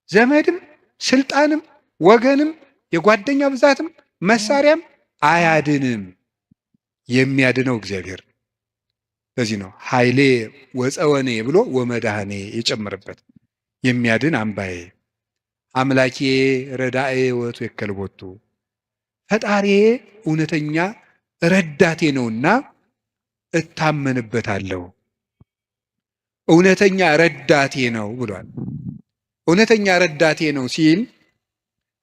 ዘመድም ስልጣንም ወገንም የጓደኛ ብዛትም መሳሪያም አያድንም። የሚያድነው እግዚአብሔር። ለዚህ ነው ኃይሌ ወፀወኔ ብሎ ወመድኃኔ የጨመረበት። የሚያድን አምባዬ፣ አምላኬ ረዳኤ ወቱ የከልቦቱ፣ ፈጣሪዬ እውነተኛ ረዳቴ ነውና እታመንበታለሁ። እውነተኛ ረዳቴ ነው ብሏል። እውነተኛ ረዳቴ ነው ሲል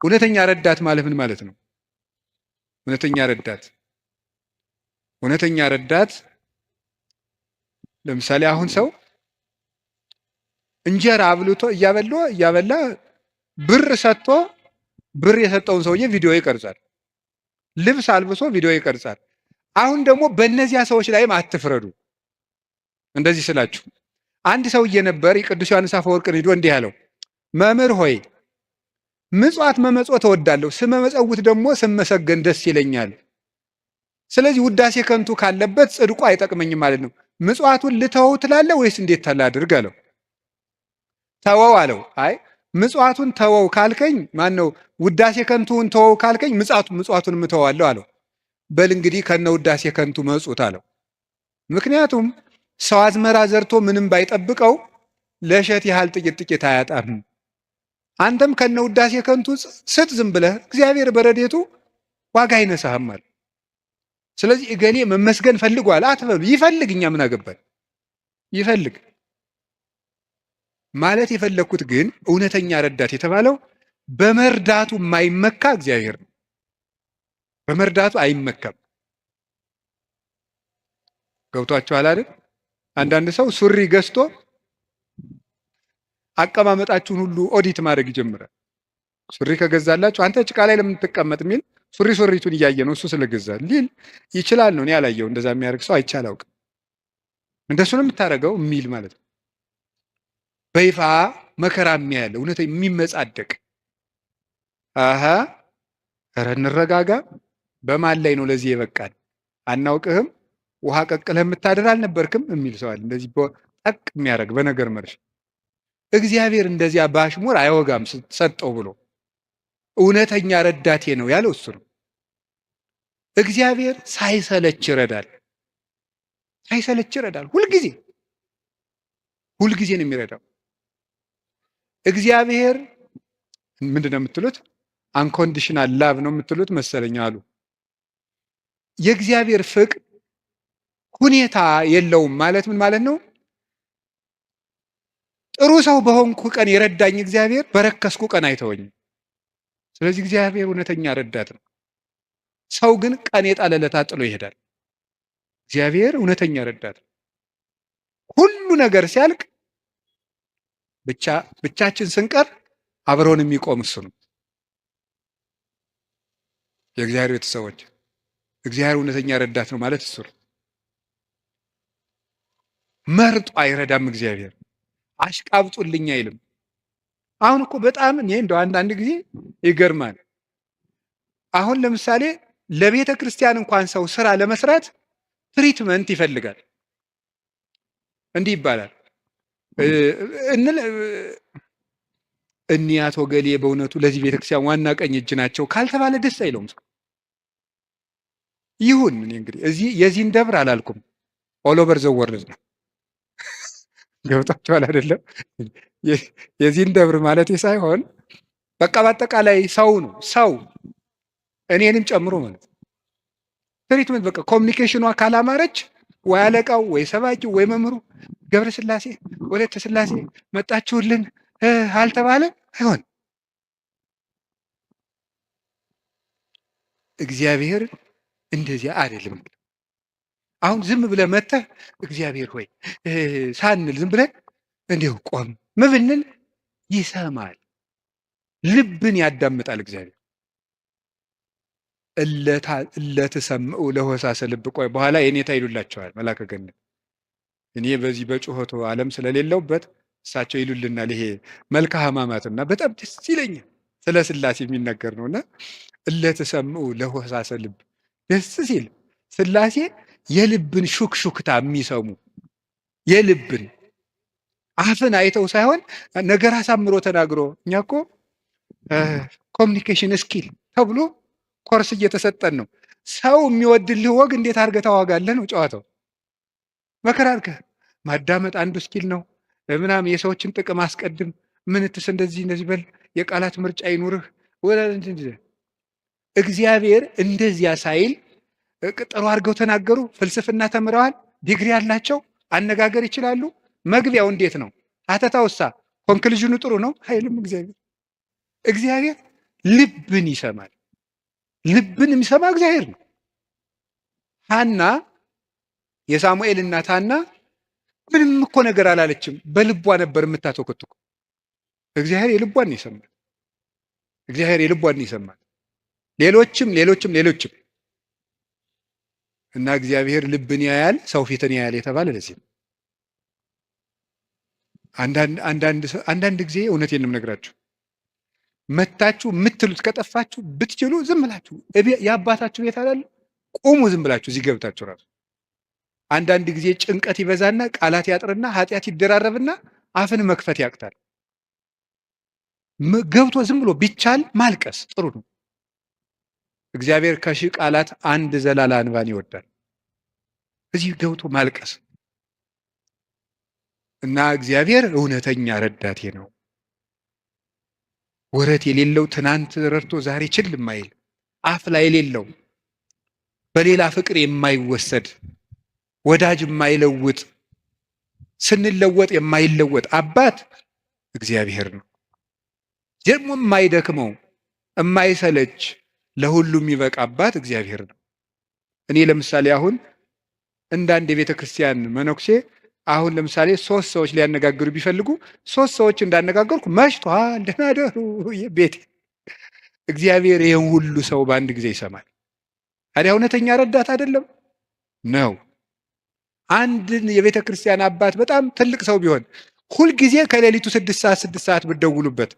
እውነተኛ ረዳት ማለት ምን ማለት ነው? እውነተኛ ረዳት ለምሳሌ አሁን ሰው እንጀራ አብልቶ እያበላ ብር ሰጥቶ ብር የሰጠውን ሰውዬ ቪዲዮ ይቀርጻል። ልብስ አልብሶ ቪዲዮ ይቀርጻል። አሁን ደግሞ በእነዚያ ሰዎች ላይም አትፍረዱ። እንደዚህ ስላችሁ አንድ ሰውዬ ነበር፣ የቅዱስ ዮሐንስ አፈወርቅን ሂዶ እንዲህ ያለው፣ መምህር ሆይ ምጽዋት መመጽወት እወዳለሁ፣ ስመመጸውት ደግሞ ስመሰገን ደስ ይለኛል። ስለዚህ ውዳሴ ከንቱ ካለበት ጽድቁ አይጠቅመኝም ማለት ነው። ምጽዋቱን ልተወው ትላለህ ወይስ እንዴት ታላድርግ አለው። ተወው አለው። አይ ምጽዋቱን ተወው ካልከኝ ውዳሴ ከንቱን ተወው ካልከኝ ምጽዋቱን ምተዋለሁ አለው። በል እንግዲህ ከነ ውዳሴ ከንቱ መጹት አለው። ምክንያቱም ሰው አዝመራ ዘርቶ ምንም ባይጠብቀው ለእሸት ያህል ጥቂት አያጣም። አንተም ከነ ውዳሴ ከንቱ ስጥ ዝም ብለህ፣ እግዚአብሔር በረዴቱ ዋጋ አይነሳህም አለ። ስለዚህ እገሌ መመስገን ፈልጓል አትበሉ። ይፈልግ፣ እኛ ምን አገባን? ይፈልግ። ማለት የፈለግኩት ግን እውነተኛ ረዳት የተባለው በመርዳቱ የማይመካ እግዚአብሔር ነው። በመርዳቱ አይመካም። ገብቷችኋል አይደል? አንዳንድ ሰው ሱሪ ገዝቶ አቀማመጣችሁን ሁሉ ኦዲት ማድረግ ይጀምራል። ሱሪ ከገዛላችሁ አንተ ጭቃ ላይ ለምን ትቀመጥ የሚል ሱሪቱን እያየ ነው እሱ ስለገዛ ሊል ይችላል ነው። እኔ ያላየው እንደዛ የሚያደርግ ሰው አይቻል አውቅ። እንደሱ ነው የምታደርገው የሚል ማለት ነው። በይፋ መከራ የሚያያለ እውነት የሚመጻደቅ አሀ ኧረ እንረጋጋ። በማን ላይ ነው ለዚህ የበቃን? አናውቅህም? ውሃ ቀቅለህ የምታድር አልነበርክም የሚል ሰዋል። እንደዚህ ጠቅ የሚያደርግ በነገር መርሽ። እግዚአብሔር እንደዚያ በአሽሙር አይወጋም ሰጠው ብሎ እውነተኛ ረዳቴ ነው ያለው እሱ ነው። እግዚአብሔር ሳይሰለች ይረዳል። ሳይሰለች ይረዳል። ሁልጊዜ ነው የሚረዳው። እግዚአብሔር ምንድን ነው የምትሉት? አንኮንዲሽናል ላቭ ነው የምትሉት መሰለኝ አሉ። የእግዚአብሔር ፍቅር ሁኔታ የለውም ማለት ምን ማለት ነው? ጥሩ ሰው በሆንኩ ቀን የረዳኝ እግዚአብሔር በረከስኩ ቀን አይተወኝም። ስለዚህ እግዚአብሔር እውነተኛ ረዳት ነው። ሰው ግን ቀን የጣለለታ ጥሎ ይሄዳል። እግዚአብሔር እውነተኛ ረዳት ነው። ሁሉ ነገር ሲያልቅ ብቻችን ስንቀር አብረውን የሚቆም እሱ ነው። የእግዚአብሔር ቤተሰቦች እግዚአብሔር እውነተኛ ረዳት ነው ማለት እሱ ነው። መርጦ አይረዳም። እግዚአብሔር አሽቃብጡልኝ አይልም። አሁን እኮ በጣም እኔ እንደው አንዳንድ ጊዜ ይገርማል። አሁን ለምሳሌ ለቤተ ክርስቲያን እንኳን ሰው ስራ ለመስራት ትሪትመንት ይፈልጋል። እንዲህ ይባላል እኒህ አቶ ገሌ በእውነቱ ለዚህ ቤተክርስቲያን ዋና ቀኝ እጅ ናቸው ካልተባለ ደስ አይለውም ሰው። ይሁን እኔ እንግዲህ እዚህ የዚህን ደብር አላልኩም፣ ኦሎቨር ዘወርዝ ነው። ገብቷችኋል አይደለም? የዚህን ደብር ማለት ሳይሆን በቃ በአጠቃላይ ሰው ነው። ሰው እኔንም ጨምሮ ማለት ትሪትመንት በቃ ኮሚኒኬሽኗ ካላማረች ወይ አለቃው ወይ ሰባኪው ወይ መምህሩ ገብረ ስላሴ ወለተ ስላሴ መጣችሁልን አልተባለ አይሆን። እግዚአብሔር እንደዚያ አይደለም። አሁን ዝም ብለህ መተህ እግዚአብሔር ሆይ ሳንል ዝም ብለን እንዲሁ ቆም ብንል ይሰማል፣ ልብን ያዳምጣል እግዚአብሔር። እለትሰምዑ ለሆሳሰ ልብ። ቆይ በኋላ የኔታ ይሉላቸዋል መላከ ገነት። እኔ በዚህ በጩኸቱ ዓለም ስለሌለውበት እሳቸው ይሉልናል። ይሄ መልካ ሕማማትና በጣም ደስ ይለኛል። ስለ ስላሴ የሚነገር ነውና እለትሰምዑ ለሆሳሰ ልብ። ደስ ሲል ስላሴ የልብን ሹክሹክታ የሚሰሙ የልብን አፍን አይተው ሳይሆን ነገር አሳምሮ ተናግሮ። እኛ እኮ ኮሚኒኬሽን ስኪል ተብሎ ኮርስ እየተሰጠን ነው። ሰው የሚወድልህ ወግ እንዴት አድርገህ ታዋጋለህ ነው ጨዋታው። መከራ አድርገህ ማዳመጥ አንዱ ስኪል ነው ምናምን። የሰዎችን ጥቅም አስቀድም፣ ምንትስ እንደዚህ በል፣ የቃላት ምርጫ ይኑርህ። እግዚአብሔር እንደዚያ ሳይል ጥሩ አድርገው ተናገሩ። ፍልስፍና ተምረዋል፣ ዲግሪ ያላቸው አነጋገር ይችላሉ። መግቢያው እንዴት ነው? አተታውሳ ኮንክሉዥኑ ጥሩ ነው አይልም። እግዚአብሔር ልብን ይሰማል። ልብን የሚሰማ እግዚአብሔር ነው። ሐና የሳሙኤል እናት ሐና ምንም እኮ ነገር አላለችም። በልቧ ነበር የምታተኮትኩ። እግዚአብሔር የልቧን ይሰማል። እግዚአብሔር የልቧን ይሰማል። ሌሎችም እና እግዚአብሔር ልብን ያያል፣ ሰው ፊትን ያያል የተባለ ለዚህ ነው። አንዳንድ ጊዜ እውነቴን ነው የምነግራችሁ፣ መታችሁ የምትሉት ከጠፋችሁ ብትችሉ ዝም ብላችሁ የአባታችሁ ቤት አላለ ቁሙ፣ ዝም ብላችሁ እዚህ ገብታችሁ ራሱ አንዳንድ ጊዜ ጭንቀት ይበዛና ቃላት ያጥርና ኃጢአት ይደራረብና አፍን መክፈት ያቅታል። ገብቶ ዝም ብሎ ቢቻል ማልቀስ ጥሩ ነው። እግዚአብሔር ከሺህ ቃላት አንድ ዘላላ እንባን ይወዳል። እዚህ ገብቶ ማልቀስ እና እግዚአብሔር እውነተኛ ረዳቴ ነው። ወረት የሌለው ትናንት ረድቶ ዛሬ ችል የማይል አፍ ላይ የሌለው በሌላ ፍቅር የማይወሰድ ወዳጅ የማይለውጥ ስንለወጥ የማይለወጥ አባት እግዚአብሔር ነው። ደግሞ የማይደክመው የማይሰለች ለሁሉ የሚበቃ አባት እግዚአብሔር ነው። እኔ ለምሳሌ አሁን እንዳንድ የቤተ ክርስቲያን መነኩሴ አሁን ለምሳሌ 3 ሰዎች ሊያነጋግሩ ቢፈልጉ 3 ሰዎች እንዳነጋገርኩ መሽቷል፣ ደህና ደሩ ቤት። እግዚአብሔር ይህን ሁሉ ሰው በአንድ ጊዜ ይሰማል። ታዲያ እውነተኛ ረዳት አይደለም ነው? አንድን የቤተ ክርስቲያን አባት በጣም ትልቅ ሰው ቢሆን ሁልጊዜ ከሌሊቱ 6 ሰዓት ብትደውሉበት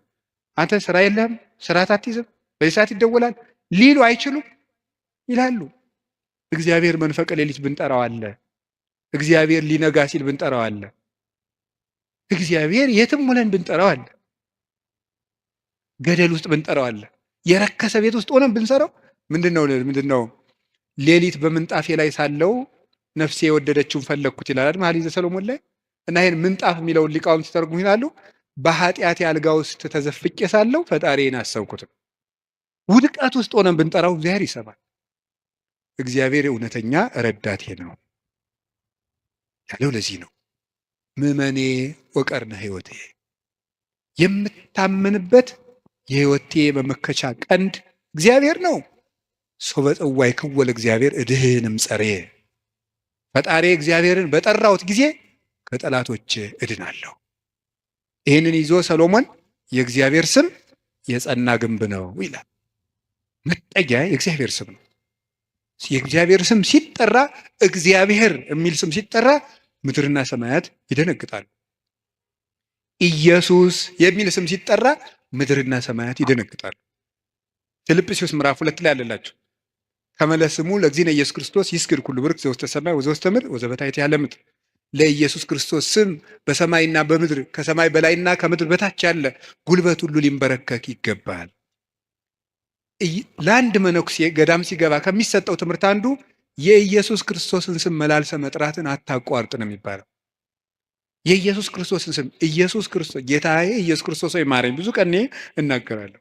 አንተ ስራ የለህም፣ ስራ አትይዝም፣ በዚህ ሰዓት ይደወላል ሊሉ አይችሉም? ይላሉ። እግዚአብሔር መንፈቀ ሌሊት ብንጠራው አለ። እግዚአብሔር ሊነጋ ሲል ብንጠራው አለ። እግዚአብሔር የትም ሆነን ብንጠራው አለ። ገደል ውስጥ ብንጠራው አለ። የረከሰ ቤት ውስጥ ሆነን ብንሰራው ምንድነው ሌሊት በምንጣፌ ላይ ሳለው ነፍሴ የወደደችውን ፈለግኩት ይላል መኃልየ ሰሎሞን ላይ። እና ይሄን ምንጣፍ የሚለውን ሊቃውንት ሲተረጉሙ ይላሉ በኃጢአት አልጋ ውስጥ ተዘፍቄ ሳለው ፈጣሪዬን አሰብኩት። ውድቀት ውስጥ ሆነን ብንጠራው እግዚአብሔር ይሰማል። እግዚአብሔር እውነተኛ ረዳቴ ነው ያለው ለዚህ ነው። ምእመኔ ወቀርነ ሕይወቴ፣ የምታመንበት የሕይወቴ መመከቻ ቀንድ እግዚአብሔር ነው። ሶበ ጽዋዕክዎ ለእግዚአብሔር እድኅንም ጸርየ፣ ፈጣሪ እግዚአብሔርን በጠራሁት ጊዜ ከጠላቶች እድናለሁ። ይህንን ይዞ ሰሎሞን የእግዚአብሔር ስም የጸና ግንብ ነው ይላል። መጠጊያ የእግዚአብሔር ስም ነው። የእግዚአብሔር ስም ሲጠራ፣ እግዚአብሔር የሚል ስም ሲጠራ ምድርና ሰማያት ይደነግጣሉ። ኢየሱስ የሚል ስም ሲጠራ ምድርና ሰማያት ይደነግጣሉ። ፊልጵስዩስ ምዕራፍ 2 ላይ አለላችሁ ከመለስሙ ለእግዚእነ ኢየሱስ ክርስቶስ ይስግድ ኩሉ ብርክ ዘውስተ ሰማይ ወዘውስተ ምድር ወዘበታሕት ያለ ምድር። ለኢየሱስ ክርስቶስ ስም በሰማይና በምድር ከሰማይ በላይና ከምድር በታች ያለ ጉልበት ሁሉ ሊንበረከክ ይገባል። ለአንድ መነኩሴ ገዳም ሲገባ ከሚሰጠው ትምህርት አንዱ የኢየሱስ ክርስቶስን ስም መላልሰ መጥራትን አታቋርጥ ነው የሚባለው። የኢየሱስ ክርስቶስን ስም ኢየሱስ ክርስቶስ ጌታዬ ኢየሱስ ክርስቶስ ወይ ማረኝ ብዙ ቀን እናገራለሁ።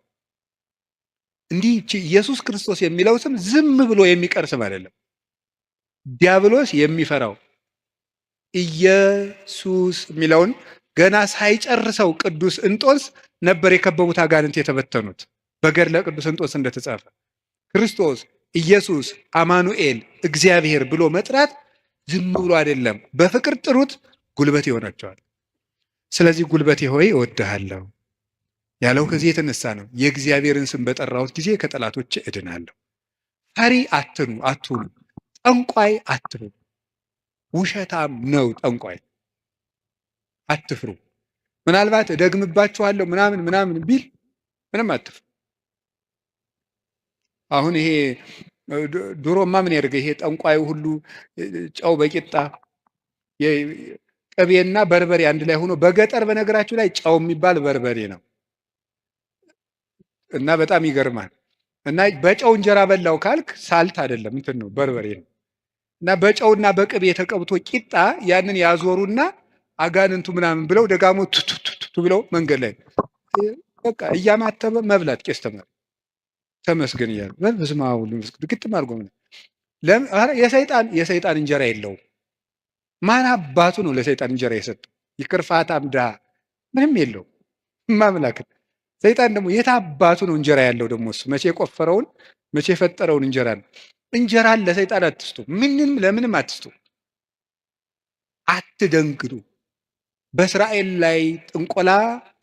እንዲህ ኢየሱስ ክርስቶስ የሚለው ስም ዝም ብሎ የሚቀር ስም አይደለም። ዲያብሎስ የሚፈራው ኢየሱስ የሚለውን ገና ሳይጨርሰው ቅዱስ እንጦንስ ነበር የከበቡት አጋንንት የተበተኑት። በገድለ ቅዱስ እንጦንስ እንደተጻፈ ክርስቶስ ኢየሱስ አማኑኤል እግዚአብሔር ብሎ መጥራት ዝም ብሎ አይደለም። በፍቅር ጥሩት፣ ጉልበት ይሆናቸዋል። ስለዚህ ጉልበቴ ሆይ እወድሃለሁ ያለው ከዚህ የተነሳ ነው። የእግዚአብሔርን ስም በጠራሁት ጊዜ ከጠላቶች እድናለሁ። ፈሪ አትሁኑ፣ ጠንቋይ አትሁኑ። ውሸታም ነው ጠንቋይ፣ አትፍሩ። ምናልባት እደግምባችኋለሁ ምናምን ቢል ምንም አትፍሩ። አሁን ይሄ ድሮማ ምን ያደርገ ይሄ ጠንቋዩ ሁሉ ጨው በቂጣ ቅቤና በርበሬ አንድ ላይ ሆኖ በገጠር በነገራችሁ ላይ ጨው የሚባል በርበሬ ነው እና በጣም ይገርማል። እና በጨው እንጀራ በላው ካልክ ሳልት አይደለም እንትን ነው በርበሬ ነው። እና በጨውና በቅቤ የተቀብቶ ቂጣ ያንን ያዞሩና አጋንንቱ ምናምን ብለው ደጋሞ ቱቱቱቱ ብለው መንገድ ላይ በቃ እያማተበ መብላት ቄስ ተማሪ ተመስገን እያሉ በስመ አብ ወወልድ ወመንፈስ ቅዱስ ግጥም አድርጎ የሰይጣን እንጀራ የለውም። ማን አባቱ ነው ለሰይጣን እንጀራ የሰጠው? ይቅርፋታም ድሃ ምንም የለው ማምላክ። ሰይጣን ደግሞ የት አባቱ ነው እንጀራ ያለው? ደግሞ እሱ መቼ የቆፈረውን መቼ የፈጠረውን እንጀራ ነው። እንጀራን ለሰይጣን አትስጡ፣ ምንም ለምንም አትስጡ። አትደንግዱ። በእስራኤል ላይ ጥንቆላ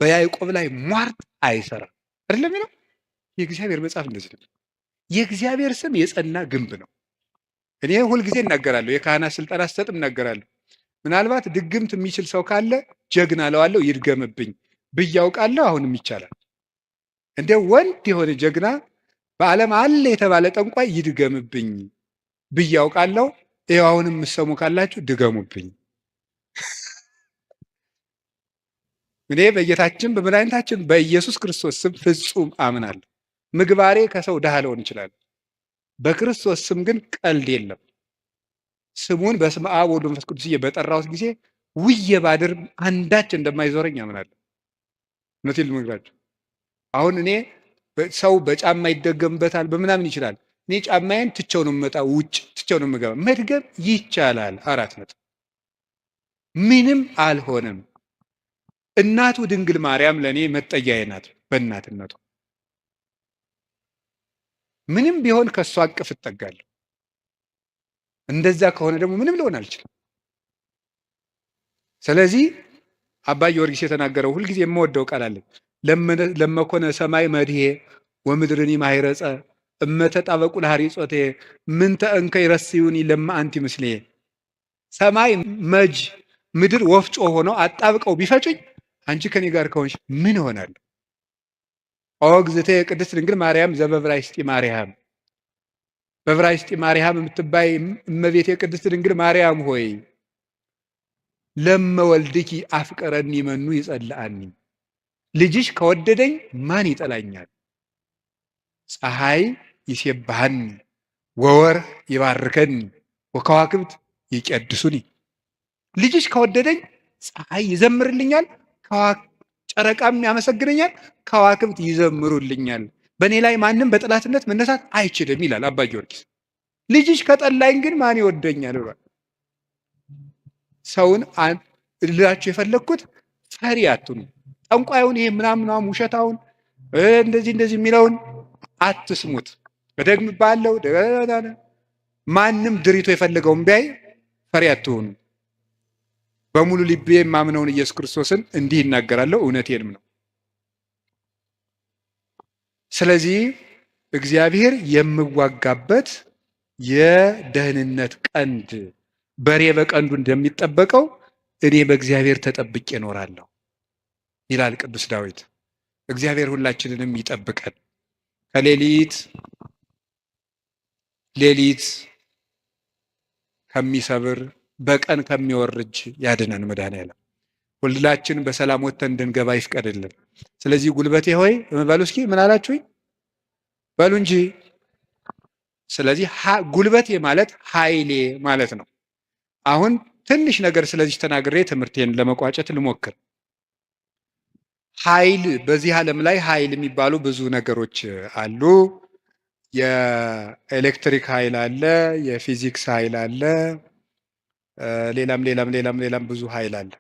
በያዕቆብ ላይ ሟርት አይሰራም አይደለም የሚለው የእግዚአብሔር መጽሐፍ እንደዚህ ነው። የእግዚአብሔር ስም የጸና ግንብ ነው። እኔ ሁልጊዜ እናገራለሁ፣ የካህናት ስልጠና ስሰጥ እናገራለሁ። ምናልባት ድግምት የሚችል ሰው ካለ ጀግና እለዋለሁ፣ ይድገምብኝ ብዬ አውቃለሁ። አሁንም ይቻላል። እንደ ወንድ የሆነ ጀግና በዓለም አለ የተባለ ጠንቋይ ይድገምብኝ ብዬ አውቃለሁ። ይኸው አሁንም የምትሰሙ ካላችሁ ድገሙብኝ። እኔ በጌታችን በመድኃኒታችን በኢየሱስ ክርስቶስ ስም ፍጹም አምናለሁ። ምግባሬ ከሰው ድሃ ልሆን ይችላል። በክርስቶስ ስም ግን ቀልድ የለም። ስሙን በስመ አብ ወወልድ ወመንፈስ ቅዱስ በጠራሁት ጊዜ ውዬ ባድር አንዳች እንደማይዞረኝ አምናለሁ። እውነቴን ልነግራችሁ፣ አሁን እኔ ሰው በጫማ ይደገምበታል በምናምን ይችላል። እኔ ጫማዬን ትቼው ነው የምመጣ፣ ውጭ ትቼው ነው የምገባ። መድገም ይቻላል። 4 ነጥብ። ምንም አልሆነም። እናቱ ድንግል ማርያም ለእኔ መጠጊያዬ ናት። በእናትነቷ ምንም ቢሆን ከእሷ አቅፍ እጠጋለሁ። እንደዛ ከሆነ ደግሞ ምንም ሊሆን አልችልም። ስለዚህ አባ ጊዮርጊስ የተናገረው ሁልጊዜ የምወደው ቃል አለ። ለመኮነ ሰማይ መድሄ ወምድርኒ ማይረጸ እመተጣበቁ ለሐሪጾቴ ምንተ እንከ ይረስዩኒ ለማ አንቲ ምስሌ። ሰማይ መጅ ምድር ወፍጮ ሆነው አጣብቀው ቢፈጩኝ አንቺ ከኔ ጋር ከሆንሽ ምን እሆናለሁ? ኦ እግዝእቴ ቅድስት ድንግል ማርያም ዘበዕብራይስጢ ማርያም፣ በዕብራይስጢ ማርያም የምትባይ እመቤቴ ቅድስት ድንግል ማርያም ሆይ ለመወልድኪ አፍቀረኒ መኑ ይጸልአኒ፣ ልጅሽ ከወደደኝ ማን ይጠላኛል? ፀሐይ ይሴብሐኒ ወወርኅ ይባርከኒ ወከዋክብት ይቀድሱኒ። ልጅሽ ከወደደኝ ፀሐይ ይዘምርልኛል፣ ጨረቃም ያመሰግነኛል፣ ከዋክብት ይዘምሩልኛል። በእኔ ላይ ማንም በጠላትነት መነሳት አይችልም ይላል አባ ጊዮርጊስ። ልጅሽ ከጠላኝ ግን ማን ይወደኛል ብሏል። ሰውን ልላችሁ የፈለግኩት ፈሪ አትሁኑ። ጠንቋዩን ይሄ ምናምናም ውሸታውን እንደዚህ የሚለውን አትስሙት። እደግምብሃለሁ፣ ማንም ድሪቶ የፈለገውን ቢያይ ፈሪ አትሁኑ። በሙሉ ልቤ የማምነውን ኢየሱስ ክርስቶስን እንዲህ ይናገራለሁ፣ እውነቴንም ነው። ስለዚህ እግዚአብሔር የምዋጋበት የደህንነት ቀንድ በሬ በቀንዱ እንደሚጠበቀው እኔ በእግዚአብሔር ተጠብቄ እኖራለሁ ይላል ቅዱስ ዳዊት። እግዚአብሔር ሁላችንንም ይጠብቀን፣ ከሌሊት ከሚሰብር በቀን ከሚወርጅ ያድነን መድኃኔዓለም። ሁላችን በሰላም ወጥተን እንድንገባ ይፍቀድልን። ስለዚህ ጉልበቴ ሆይ በሉ እስኪ ምን አላችሁኝ? በሉ እንጂ። ስለዚህ ጉልበቴ ማለት ኃይሌ ማለት ነው። አሁን ትንሽ ነገር ስለዚህ ተናግሬ ትምህርቴን ለመቋጨት ልሞክር። ኃይል፣ በዚህ ዓለም ላይ ኃይል የሚባሉ ብዙ ነገሮች አሉ። የኤሌክትሪክ ኃይል አለ፣ የፊዚክስ ኃይል አለ፣ ሌላም ብዙ ኃይል አለ።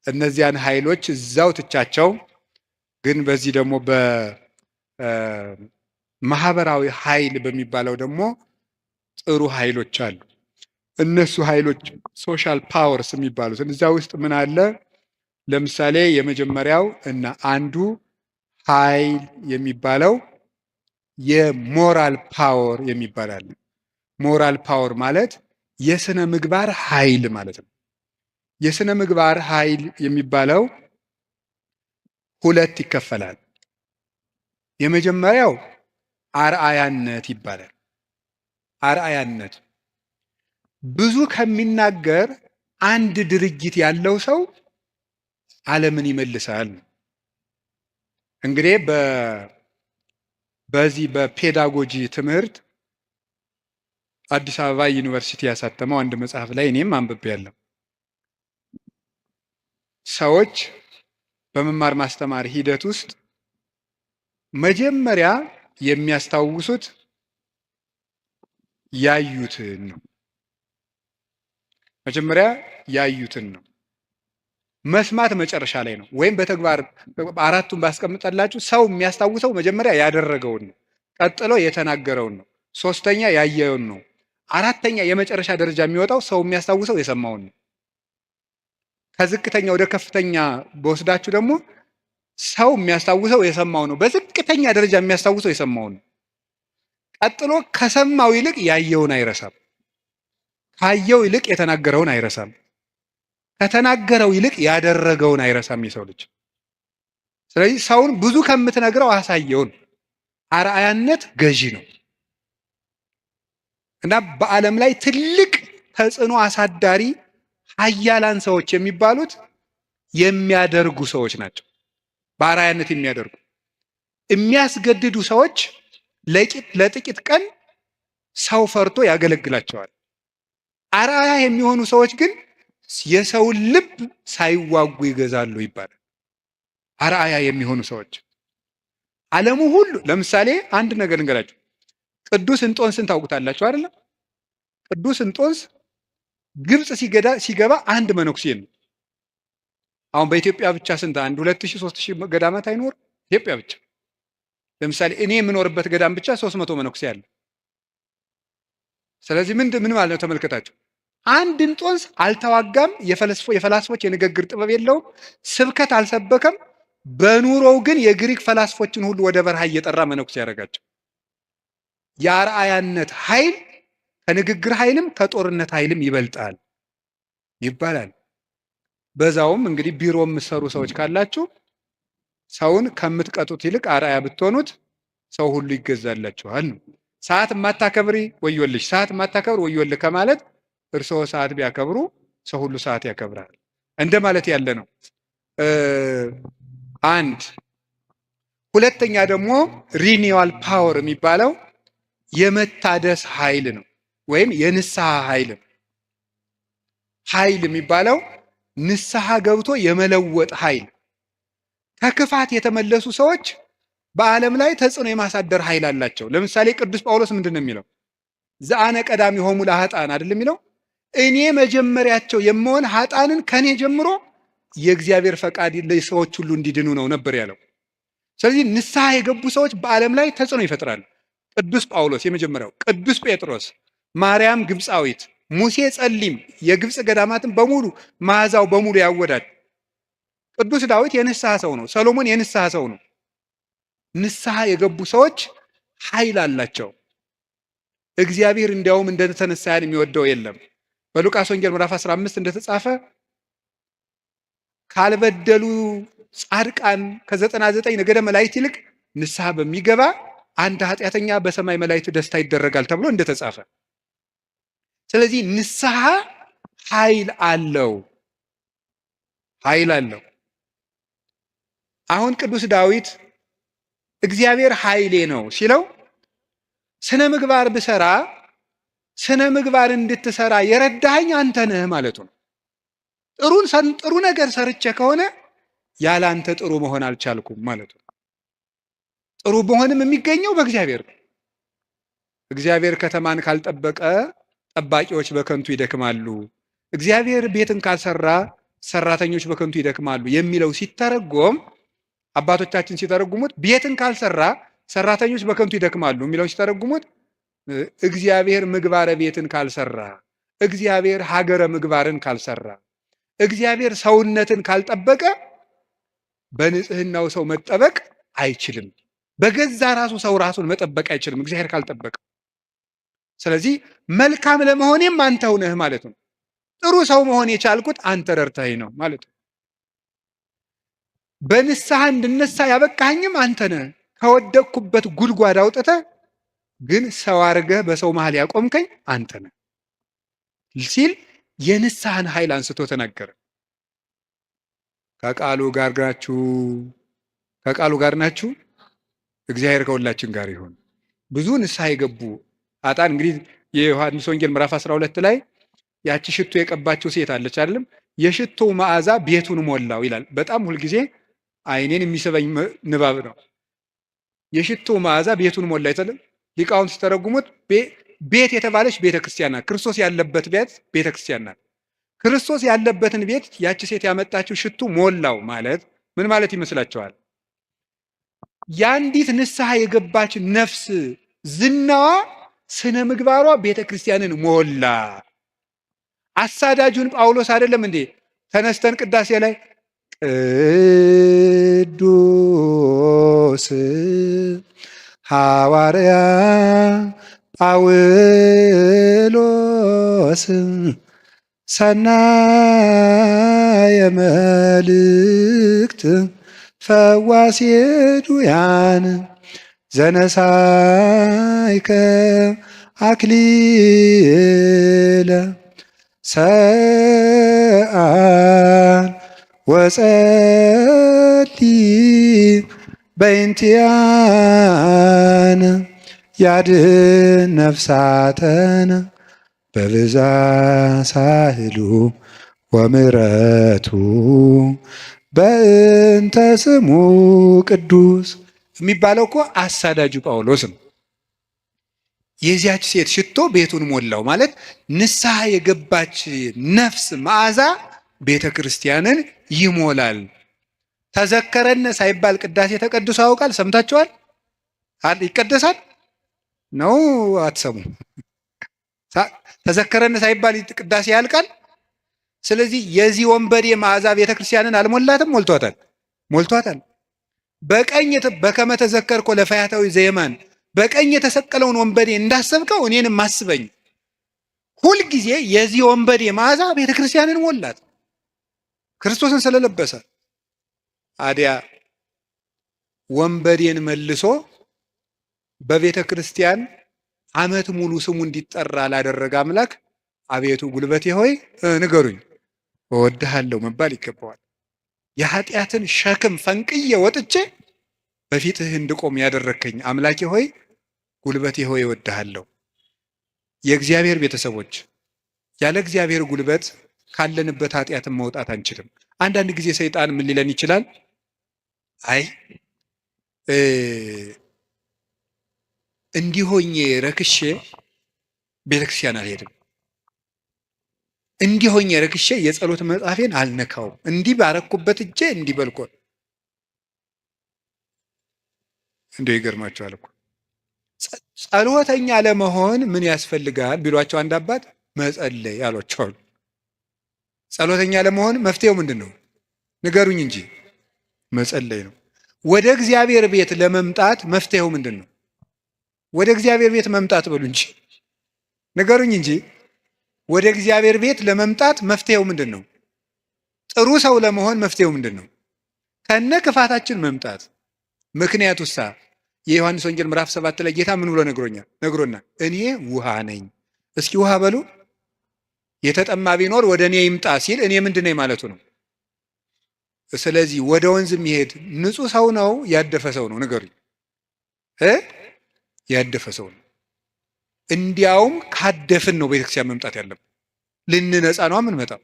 እነዚያን ኃይሎች እዛው ትቻቸው፣ ግን በዚህ ደግሞ በማህበራዊ ኃይል በሚባለው ደግሞ ጥሩ ኃይሎች አሉ። እነሱ ኃይሎች ሶሻል ፓወርስ የሚባሉት እዚያ ውስጥ ምን አለ? ለምሳሌ የመጀመሪያው እና አንዱ ኃይል የሚባለው የሞራል ፓወር የሚባል አለ። ሞራል ፓወር ማለት የስነ ምግባር ኃይል ማለት ነው። የስነ ምግባር ኃይል የሚባለው ሁለት ይከፈላል። የመጀመሪያው አርአያነት ይባላል። አርአያነት ብዙ ከሚናገር አንድ ድርጊት ያለው ሰው ዓለምን ይመልሳል። እንግዲህ በዚህ በፔዳጎጂ ትምህርት አዲስ አበባ ዩኒቨርሲቲ ያሳተመው አንድ መጽሐፍ ላይ እኔም አንብቤያለሁ። ሰዎች በመማር ማስተማር ሂደት ውስጥ መጀመሪያ የሚያስታውሱት ያዩትን ነው። መጀመሪያ ያዩትን ነው። መስማት መጨረሻ ላይ ነው። ወይም በተግባር አራቱን ባስቀምጠላችሁ ሰው የሚያስታውሰው መጀመሪያ ያደረገውን ነው፣ ቀጥሎ የተናገረውን ነው፣ ሶስተኛ ያየውን ነው፣ አራተኛ የመጨረሻ ደረጃ የሚወጣው ሰው የሚያስታውሰው የሰማውን ነው። ከዝቅተኛ ወደ ከፍተኛ በወስዳችሁ ደግሞ ሰው የሚያስታውሰው የሰማው ነው። በዝቅተኛ ደረጃ የሚያስታውሰው የሰማውን ነው። ቀጥሎ ከሰማው ይልቅ ያየውን አይረሳም። ካየው ይልቅ የተናገረውን አይረሳም። ከተናገረው ይልቅ ያደረገውን አይረሳም የሰው ልጅ። ስለዚህ ሰውን ብዙ ከምትነግረው አሳየውን። አርአያነት ገዢ ነው እና በዓለም ላይ ትልቅ ተጽዕኖ አሳዳሪ ኃያላን ሰዎች የሚባሉት የሚያደርጉ ሰዎች ናቸው። በአርአያነት የሚያደርጉ የሚያስገድዱ ሰዎች ለጥቂት ቀን ሰው ፈርቶ ያገለግላቸዋል። አርአያ የሚሆኑ ሰዎች ግን የሰውን ልብ ሳይዋጉ ይገዛሉ ይባላል። አርአያ የሚሆኑ ሰዎች ዓለሙ ሁሉ ለምሳሌ አንድ ነገር እንገራችሁ። ቅዱስ እንጦንስን ታውቁታላችሁ አይደለም? ቅዱስ እንጦንስ ግብፅ ሲገባ አንድ መነኩሴ ነው። አሁን በኢትዮጵያ ብቻ ስንት 1,000 3,000 ገዳማት አይኖር? ኢትዮጵያ ብቻ ለምሳሌ እኔ የምኖርበት ገዳም ብቻ 300 መነኩሴ አለ። ስለዚህ ምን ማለት ነው? ተመልከታቸው። አንድ እንጦንስ አልተዋጋም። የፈላስፎች የንግግር ጥበብ የለውም። ስብከት አልሰበከም። በኑሮው ግን የግሪክ ፈላስፎችን ሁሉ ወደ በረሃ እየጠራ መነኩሴ ያደረጋቸው። የአርአያነት ኃይል ከንግግር ኃይልም ከጦርነት ኃይልም ይበልጣል ይባላል። በዛውም እንግዲህ ቢሮ የምትሰሩ ሰዎች ካላችሁ ሰውን ከምትቀጡት ይልቅ አርአያ ብትሆኑት ሰው ሁሉ ይገዛላችኋል ነው። ሰዓት የማታከብሪ ወዮልሽ፣ ሰዓት የማታከብር ወዮልህ ከማለት እርስዎ ሰዓት ቢያከብሩ ሰው ሁሉ ሰዓት ያከብራል እንደ ማለት ያለ ነው። አንድ ሁለተኛ ደግሞ ሪኒዋል ፓወር የሚባለው የመታደስ ኃይል ነው፣ ወይም የንስሐ ኃይል ነው። ኃይል የሚባለው ንስሐ ገብቶ የመለወጥ ኃይል። ከክፋት የተመለሱ ሰዎች በዓለም ላይ ተጽዕኖ የማሳደር ኃይል አላቸው። ለምሳሌ ቅዱስ ጳውሎስ ምንድን ነው የሚለው? ዘአነ ቀዳሚሆሙ ለኃጥአን አይደለም የሚለው? እኔ መጀመሪያቸው የምሆን ኃጥአንን ከኔ ጀምሮ የእግዚአብሔር ፈቃድ ለሰዎች ሁሉ እንዲድኑ ነው ነበር ያለው። ስለዚህ ንስሐ የገቡ ሰዎች በዓለም ላይ ተጽዕኖ ይፈጥራሉ። ቅዱስ ጳውሎስ የመጀመሪያው፣ ቅዱስ ጴጥሮስ፣ ማርያም ግብፃዊት፣ ሙሴ ጸሊም የግብፅ ገዳማትን በሙሉ መዓዛው በሙሉ ያወዳል። ቅዱስ ዳዊት የንስሐ ሰው ነው። ሰሎሞን የንስሐ ሰው ነው። ንስሐ የገቡ ሰዎች ኃይል አላቸው። እግዚአብሔር እንዲያውም እንደተነሳያን የሚወደው የለም። በሉቃስ ወንጌል ምዕራፍ 15 እንደተጻፈ ካልበደሉ ጻድቃን ከ99 ነገደ መላእክት ይልቅ ንስሐ በሚገባ አንድ ኃጢአተኛ በሰማይ መላእክት ደስታ ይደረጋል ተብሎ እንደተጻፈ። ስለዚህ ንስሐ ኃይል አለው፣ ኃይል አለው። አሁን ቅዱስ ዳዊት እግዚአብሔር ኃይሌ ነው ሲለው ስነ ምግባር ብሰራ ስነ ምግባር እንድትሰራ የረዳኸኝ አንተ ነህ ማለቱ ነው። ጥሩ ነገር ሰርቼ ከሆነ ያለ አንተ ጥሩ መሆን አልቻልኩም ማለቱ ነው። ጥሩ መሆንም የሚገኘው በእግዚአብሔር ነው። እግዚአብሔር ከተማን ካልጠበቀ ጠባቂዎች በከንቱ ይደክማሉ፣ እግዚአብሔር ቤትን ካልሰራ ሰራተኞች በከንቱ ይደክማሉ የሚለው ሲተረጎም፣ አባቶቻችን ሲተረጉሙት ቤትን ካልሰራ ሰራተኞች በከንቱ ይደክማሉ የሚለው ሲተረጉሙት፣ እግዚአብሔር ምግባረ ቤትን ካልሰራ፣ እግዚአብሔር ሀገረ ምግባርን ካልሰራ፣ እግዚአብሔር ሰውነትን ካልጠበቀ በንጽህናው ሰው መጠበቅ አይችልም። በገዛ ራሱ ሰው ራሱን መጠበቅ አይችልም እግዚአብሔር ካልጠበቀ። ስለዚህ መልካም ለመሆኔም አንተው ነህ ማለት ነው። ጥሩ ሰው መሆን የቻልኩት አንተ ረድተኸኝ ነው ማለት ነው። በንስሐ እንድነሳ ያበቃኸኝም አንተ ነህ። ከወደቅኩበት ጉድጓድ አውጥተህ ግን ሰው አድርገህ በሰው መሃል ያቆምከኝ አንተ ነህ ሲል የንስሐን ኃይል አንስቶ ተናገረ። ከቃሉ ጋር ናችሁ። እግዚአብሔር ከሁላችን ጋር ይሁን። ብዙ ንስሐ የገቡ ኃጥአን እንግዲህ የዮሐንስ ወንጌል ምዕራፍ 12 ላይ ያቺ ሽቶ የቀባችው ሴት አለች አይደለም? የሽቶው መዓዛ ቤቱን ሞላው ይላል። በጣም ሁልጊዜ ዓይኔን የሚስበኝ ንባብ ነው። የሽቶው መዓዛ ቤቱን ሞላ ይተለም። ሊቃውንት ሲተረጉሙት ቤት የተባለች ቤተክርስቲያን ናት። ክርስቶስ ያለበት ቤት ቤተክርስቲያን ናት። ክርስቶስ ያለበትን ቤት ያቺ ሴት ያመጣችው ሽቱ ሞላው ማለት ምን ማለት ይመስላችኋል? የአንዲት ንስሐ የገባች ነፍስ ዝናዋ፣ ስነ ምግባሯ ቤተክርስቲያንን ሞላ። አሳዳጁን ጳውሎስ አይደለም እንዴ ተነስተን ቅዳሴ ላይ ቅዱስ ሐዋርያ ጳውሎስ ሰናየ መልእክት ፈዋሴ ዱያን ዘነሳይከ አክሊለ ሰአል ወጸሊ በእንቲአነ ያድኅን ነፍሳተነ በብዛ ሳህሉ ወምሕረቱ በእንተ ስሙ ቅዱስ የሚባለው እኮ አሳዳጁ ጳውሎስ ነው። የዚያች ሴት ሽቶ ቤቱን ሞላው ማለት ንስሐ የገባች ነፍስ መዓዛ ቤተ ክርስቲያንን ይሞላል። ተዘከረነ ሳይባል ቅዳሴ ተቀድሶ ያውቃል? ሰምታችኋል? ይቀደሳል ነው አትሰሙ? ተዘከረነ ሳይባል ቅዳሴ ያልቃል? ስለዚህ የዚህ ወንበዴ መዓዛ ቤተክርስቲያንን አልሞላትም? ሞልቷታል፣ ሞልቷታል። በቀኝ በከመ ተዘከርኮ ለፈያታዊ ዘየማን፣ በቀኝ የተሰቀለውን ወንበዴ እንዳሰብከው እኔንም አስበኝ። ሁልጊዜ የዚህ ወንበዴ መዓዛ ቤተክርስቲያንን ሞላት፣ ክርስቶስን ስለለበሰ። አዲያ ወንበዴን መልሶ በቤተ ክርስቲያን ዓመት ሙሉ ስሙ እንዲጠራ ላደረገ አምላክ አቤቱ ጉልበቴ ሆይ ንገሩኝ እወድሃለሁ መባል ይገባዋል። የኃጢአትን ሸክም ፈንቅዬ ወጥቼ በፊትህ እንድቆም ያደረከኝ አምላኬ ሆይ ጉልበቴ ሆይ እወድሃለሁ። የእግዚአብሔር ቤተሰቦች ያለ እግዚአብሔር ጉልበት ካለንበት ኃጢአትን መውጣት አንችልም። አንዳንድ ጊዜ ሰይጣን ምን ሊለን ይችላል? አይ እንዲሆኜ ረክሼ ቤተክርስቲያን አልሄድም፣ እንዲሆኜ ረክሼ የጸሎት መጽሐፌን አልነካውም፣ እንዲህ ባረኩበት እጄ እንዲህ በልኮ። እንዲሁ ይገርማቸዋል እኮ ጸሎተኛ ለመሆን ምን ያስፈልጋል ቢሏቸው አንድ አባት መጸለይ አሏቸዋል። ጸሎተኛ ለመሆን መፍትሄው ምንድን ነው? ንገሩኝ እንጂ መጸለይ ነው። ወደ እግዚአብሔር ቤት ለመምጣት መፍትሄው ምንድን ነው? ወደ እግዚአብሔር ቤት መምጣት በሉ እንጂ ንገሩኝ እንጂ ወደ እግዚአብሔር ቤት ለመምጣት መፍትሄው ምንድን ነው? ጥሩ ሰው ለመሆን መፍትሄው ምንድን ነው? ከነ ክፋታችን መምጣት። ምክንያቱሳ የዮሐንስ ወንጌል ምዕራፍ 7 ላይ ጌታ ምን ብሎ ነግሮናል? እኔ ውሃ ነኝ። እስኪ ውሃ በሉ። የተጠማ ቢኖር ወደ እኔ ይምጣ ሲል እኔ ምንድን ነኝ ማለቱ ነው። ስለዚህ ወደ ወንዝ የሚሄድ ንጹህ ሰው ነው ያደፈ ሰው ነው? ንገሩኝ። ያደፈ ሰው ነው። እንዲያውም ካደፍን ነው ቤተክርስቲያን መምጣት ያለብን። ልንነጻ ነው የምንመጣው።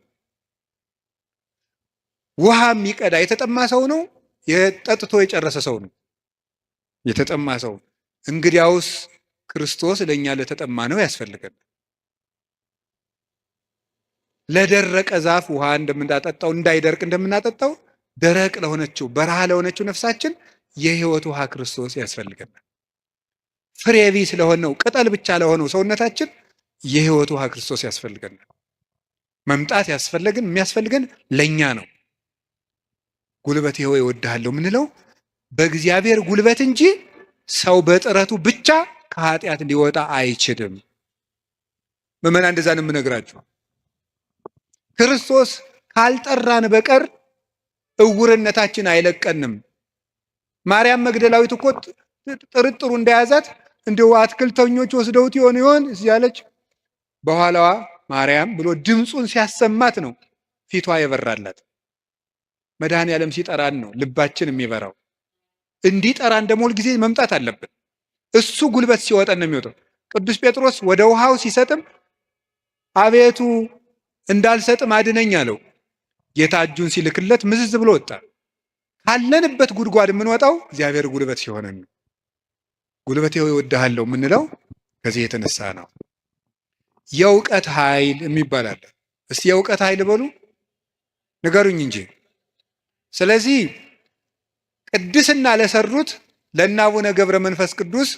ውሃ የሚቀዳ የተጠማ ሰው ነው? የጠጥቶ የጨረሰ ሰው ነው? የተጠማ ሰው። እንግዲያውስ ክርስቶስ ለእኛ ለተጠማ ነው ያስፈልገን። ለደረቀ ዛፍ ውሃ እንደምናጠጣው እንዳይደርቅ እንደምናጠጣው ደረቅ ለሆነችው በረሃ ለሆነችው ነፍሳችን የሕይወት ውሃ ክርስቶስ ያስፈልገናል። ፍሬ ቢስ ለሆነው ቅጠል ብቻ ለሆነው ሰውነታችን የሕይወት ውሃ ክርስቶስ ያስፈልገናል። መምጣት የሚያስፈልገን ለእኛ ነው። ጉልበቴ ሆይ እወድሃለሁ የምንለው በእግዚአብሔር ጉልበት እንጂ ሰው በጥረቱ ብቻ ከኃጢአት ሊወጣ አይችልም። ምዕመናን እንደዛ ነው የምነግራችሁ። ክርስቶስ ካልጠራን በቀር እውርነታችን አይለቀንም። ማርያም መግደላዊት እኮ ጥርጥሩ እንደያዛት እንደው አትክልተኞች ወስደውት ይሆን እያለች በኋላዋ ማርያም ብሎ ድምፁን ሲያሰማት ነው ፊቷ የበራላት። መድኃኔዓለም ሲጠራን ነው ልባችን የሚበራው። እንዲጠራን ደግሞ ሁልጊዜ መምጣት አለብን። እሱ ጉልበት ሲወጣን ነው የሚወጣው። ቅዱስ ጴጥሮስ ወደ ውሃው ሲሰጥም አቤቱ እንዳልሰጥም አድነኝ አለው። ጌታ እጁን ሲልክለት ምዝዝ ብሎ ወጣ። ካለንበት ጉድጓድ የምንወጣው እግዚአብሔር ጉልበት ሲሆነን ነው። ጉልበቴ ሆይ እወድሃለሁ የምንለው ከዚህ የተነሳ ነው። የእውቀት ኃይል የሚባል አለ። እስቲ የእውቀት ኃይል በሉ ንገሩኝ እንጂ። ስለዚህ ቅድስና ለሰሩት ለእነ አቡነ ገብረ መንፈስ ቅዱስ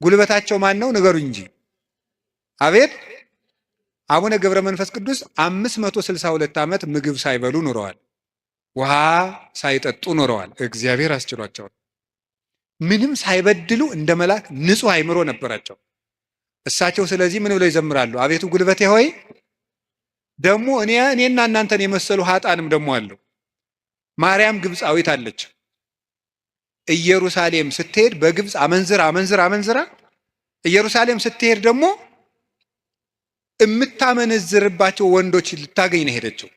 ጉልበታቸው ማን ነው? ንገሩኝ እንጂ። አቤት አቡነ ገብረ መንፈስ ቅዱስ 562 ዓመት ምግብ ሳይበሉ ኖረዋል። ውሃ ሳይጠጡ ኖረዋል። እግዚአብሔር አስችሏቸዋል። ምንም ሳይበድሉ እንደ መልአክ ንጹሕ አእምሮ ነበራቸው እሳቸው። ስለዚህ ምን ብለው ይዘምራሉ? አቤቱ ጉልበቴ ሆይ። ደግሞ እኔና እናንተን የመሰሉ ኃጣንም ደግሞ አለው። ማርያም ግብፃዊት አለች። ኢየሩሳሌም ስትሄድ በግብፅ አመንዝራ ኢየሩሳሌም ስትሄድ ደግሞ የምታመነዝርባቸው ወንዶች ልታገኝ ነው ሄደችው።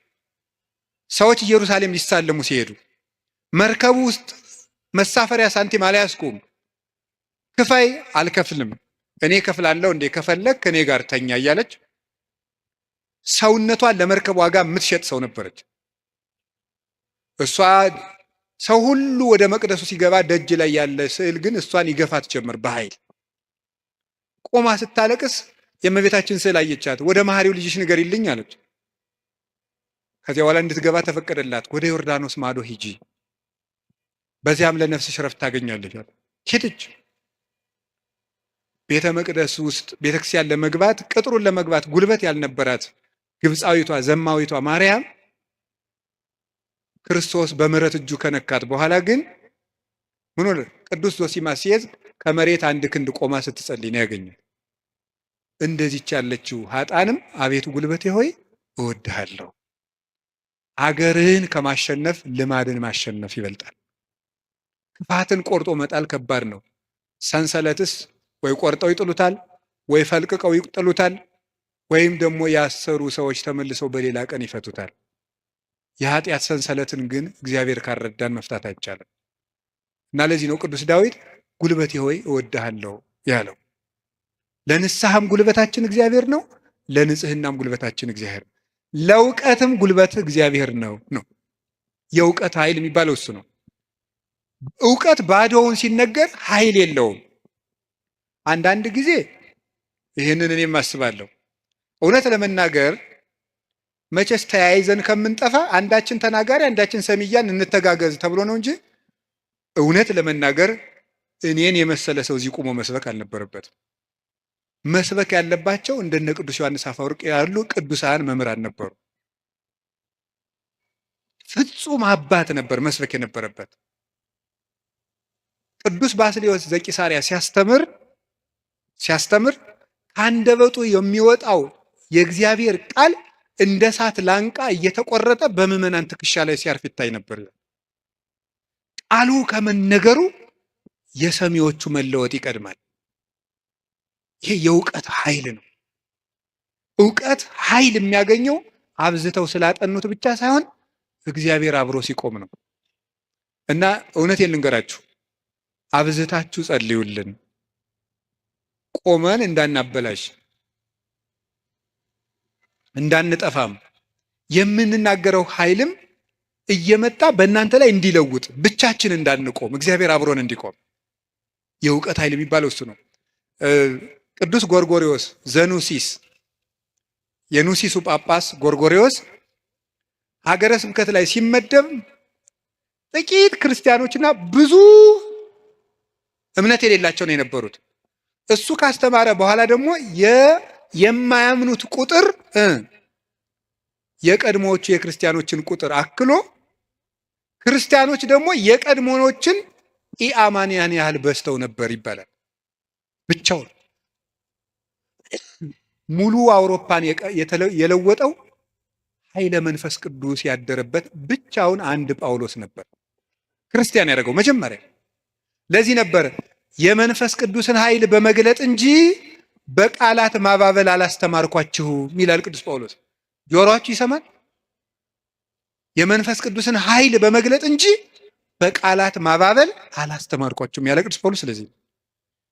ሰዎች ኢየሩሳሌም ሊሳለሙ ሲሄዱ መርከቡ ውስጥ መሳፈሪያ ሳንቲም አልያዝኩም፣ ክፈይ፣ አልከፍልም፣ እኔ ከፍላለሁ እንዴ፣ ከፈለግ ከኔ ጋር ተኛ እያለች ሰውነቷን ለመርከብ ዋጋ የምትሸጥ ሰው ነበረች። እሷ ሰው ሁሉ ወደ መቅደሱ ሲገባ ደጅ ላይ ያለ ስዕል ግን እሷን ይገፋት ጀመር በኃይል። ቆማ ስታለቅስ የእመቤታችን ስዕል አየቻት። ወደ መሐሪው ልጅሽ ንገሪልኝ አለች። ከዚያ በኋላ እንድትገባ ተፈቀደላት። ወደ ዮርዳኖስ ማዶ ሂጂ፣ በዚያም ለነፍስሽ ረፍት ታገኛለች። ሄደች። ቤተ መቅደስ ውስጥ ቤተክርስቲያን ለመግባት ቅጥሩን ለመግባት ጉልበት ያልነበራት ግብፃዊቷ ዘማዊቷ ማርያም ክርስቶስ በምሕረት እጁ ከነካት በኋላ ግን ምን ሆነ? ቅዱስ ዞሲማስ ሲይዝ ከመሬት አንድ ክንድ ቆማ ስትጸልይ ነው ያገኘው። እንደዚች ያለችው ኃጥአንም አቤቱ ጉልበቴ ሆይ እወድሃለሁ። አገርህን ከማሸነፍ ልማድን ማሸነፍ ይበልጣል። ክፋትን ቆርጦ መጣል ከባድ ነው። ሰንሰለትስ ወይ ቆርጠው ይጥሉታል፣ ወይ ፈልቅቀው ይጥሉታል፣ ወይም ደግሞ ያሰሩ ሰዎች ተመልሰው በሌላ ቀን ይፈቱታል። የኃጢአት ሰንሰለትን ግን እግዚአብሔር ካረዳን መፍታት አይቻልም እና ለዚህ ነው ቅዱስ ዳዊት ጉልበቴ ሆይ እወድሃለሁ ያለው። ለንስሐም ጉልበታችን እግዚአብሔር ነው፣ ለንጽህናም ጉልበታችን እግዚአብሔር ነው፣ ለእውቀትም ጉልበት እግዚአብሔር ነው። የእውቀት ኃይል የሚባለው እሱ ነው። እውቀት ባዶውን ሲነገር ኃይል የለውም። አንዳንድ ጊዜ ይህንን እኔም አስባለሁ። እውነት ለመናገር መቼስ ተያይዘን ከምንጠፋ አንዳችን ተናጋሪ አንዳችን ሰሚያን እንተጋገዝ ተብሎ ነው እንጂ እውነት ለመናገር እኔን የመሰለ ሰው እዚህ ቁሞ መስበክ አልነበረበትም። መስበክ ያለባቸው እንደነ ቅዱስ ዮሐንስ አፈወርቅ ያሉ ቅዱሳን መምህራን ነበሩ። ፍጹም አባት ነበር መስበክ የነበረበት። ቅዱስ ባስልዮስ ዘቂሳርያ ሲያስተምር ከአንደበቱ የሚወጣው የእግዚአብሔር ቃል እንደ እሳት ላንቃ እየተቆረጠ በምዕመናን ትከሻ ላይ ሲያርፍ ይታይ ነበር። ቃሉ ከመነገሩ የሰሚዎቹ መለወጥ ይቀድማል። ይሄ የእውቀት ኃይል ነው። እውቀት ኃይል የሚያገኘው አብዝተው ስላጠኑት ብቻ ሳይሆን እግዚአብሔር አብሮ ሲቆም ነው። እና እውነቴን ልንገራችሁ፣ አብዝታችሁ ጸልዩልን፣ ቆመን እንዳናበላሽ እንዳንጠፋም፣ የምንናገረው ኃይልም እየመጣ በእናንተ ላይ እንዲለውጥ፣ ብቻችን እንዳንቆም፣ እግዚአብሔር አብሮን እንዲቆም የእውቀት ኃይል የሚባለው እሱ ነው። ቅዱስ ጎርጎሪዎስ ዘኑሲስ የኑሲሱ ጳጳስ ጎርጎሪዎስ ሀገረ ስብከት ላይ ሲመደብ ጥቂት ክርስቲያኖችና ብዙ እምነት የሌላቸው ነው የነበሩት። እሱ ካስተማረ በኋላ ደግሞ የማያምኑት ቁጥር የቀድሞዎቹ የክርስቲያኖችን ቁጥር አክሎ ክርስቲያኖች ደግሞ የቀድሞዎችን ኢአማንያን ያህል በዝተው ነበር ይባላል። ብቻውን ሙሉ አውሮፓን የለወጠው ኃይለ መንፈስ ቅዱስ ያደረበት ብቻውን አንድ ጳውሎስ ነበር ክርስቲያን ያደረገው መጀመሪያ። ለዚህ ነበር የመንፈስ ቅዱስን ኃይል በመግለጥ እንጂ በቃላት ማባበል አላስተማርኳችሁም ይላል ቅዱስ ጳውሎስ። ጆሮአችሁ ይሰማል? የመንፈስ ቅዱስን ኃይል በመግለጥ እንጂ በቃላት ማባበል አላስተማርኳችሁም ያለ ቅዱስ ጳውሎስ። ስለዚህ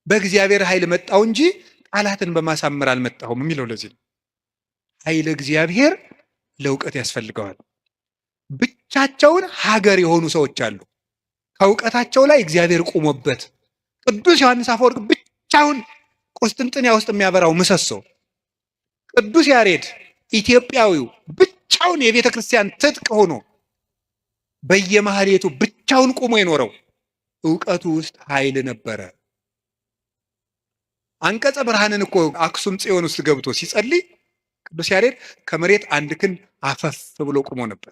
በእግዚአብሔር ኃይል መጣው እንጂ ቃላትን በማሳመር አልመጣሁም የሚለው ለዚህ ነው። ኃይለ እግዚአብሔር ለእውቀት ያስፈልገዋል። ብቻቸውን ሀገር የሆኑ ሰዎች አሉ፣ ከእውቀታቸው ላይ እግዚአብሔር ቁሞበት። ቅዱስ ዮሐንስ አፈወርቅ ብቻውን ቁስጥንጥንያ ውስጥ የሚያበራው ምሰሶ፣ ቅዱስ ያሬድ ኢትዮጵያዊው ብቻውን የቤተ ክርስቲያን ትጥቅ ሆኖ በየማህሌቱ ብቻውን ቁሞ የኖረው እውቀቱ ውስጥ ኃይል ነበረ። አንቀጸ ብርሃንን እኮ አክሱም ጽዮን ውስጥ ገብቶ ሲጸልይ ቅዱስ ያሬድ ከመሬት አንድ ክንድ አፈፍ ብሎ ቁሞ ነበር።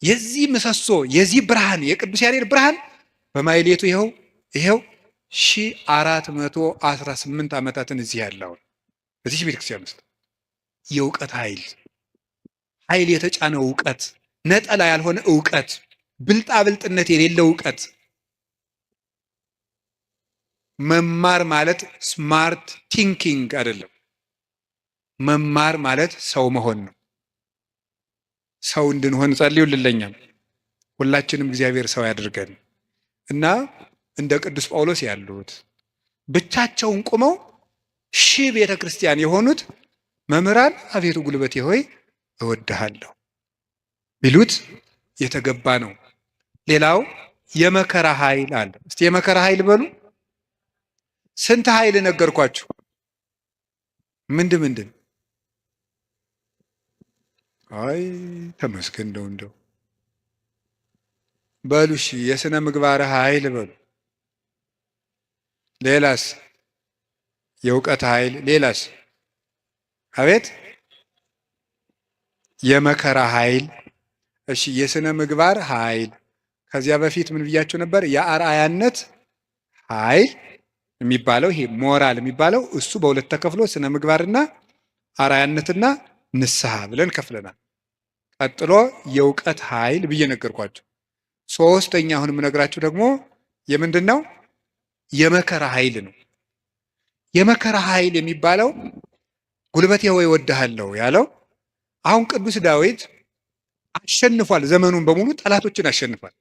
የዚህ ምሰሶ የዚህ ብርሃን የቅዱስ ያሬድ ብርሃን በማህሌቱ ይኸው 1418 ዓመታትን እዚህ ያለው በዚህ ቤተክርስቲያን ውስጥ የእውቀት ኃይል የተጫነው እውቀት፣ ነጠላ ያልሆነ እውቀት፣ ብልጣብልጥነት የሌለው እውቀት። መማር ማለት ስማርት ቲንኪንግ አይደለም። መማር ማለት ሰው መሆን ነው። ሰው እንድንሆን ጸልዩልኝ። ሁላችንም እግዚአብሔር ሰው ያድርገን እና እንደ ቅዱስ ጳውሎስ ያሉት ብቻቸውን ቁመው ሺህ ቤተ ክርስቲያን የሆኑት መምህራን አቤቱ ጉልበቴ ሆይ እወድሃለሁ ቢሉት የተገባ ነው። ሌላው የመከራ ኃይል አለ። እስቲ የመከራ ኃይል በሉ። ስንት ኃይል ነገርኳችሁ? ምንድን? አይ ተመስገን እንደው በሉ እሺ፣ የሥነ ምግባር ኃይል በሉ። ሌላስ? የእውቀት ኃይል። ሌላስ? አቤት የመከራ ኃይል። እሺ፣ የሥነ ምግባር ኃይል። ከዚያ በፊት ምን ብያቸው ነበር? የአርአያነት ኃይል የሚባለው ይሄ ሞራል የሚባለው እሱ በሁለት ተከፍሎ ስነ ምግባርና አርአያነትና ንስሐ ብለን ከፍለናል። ቀጥሎ የእውቀት ኃይል ብዬ ነገርኳቸው። ሶስተኛ አሁን የምነግራችሁ ደግሞ የምንድን ነው? የመከራ ኃይል ነው። የመከራ ኃይል የሚባለው ጉልበቴ ሆይ እወድሃለሁ ያለው አሁን ቅዱስ ዳዊት አሸንፏል። ዘመኑን በሙሉ ጠላቶችን አሸንፏል።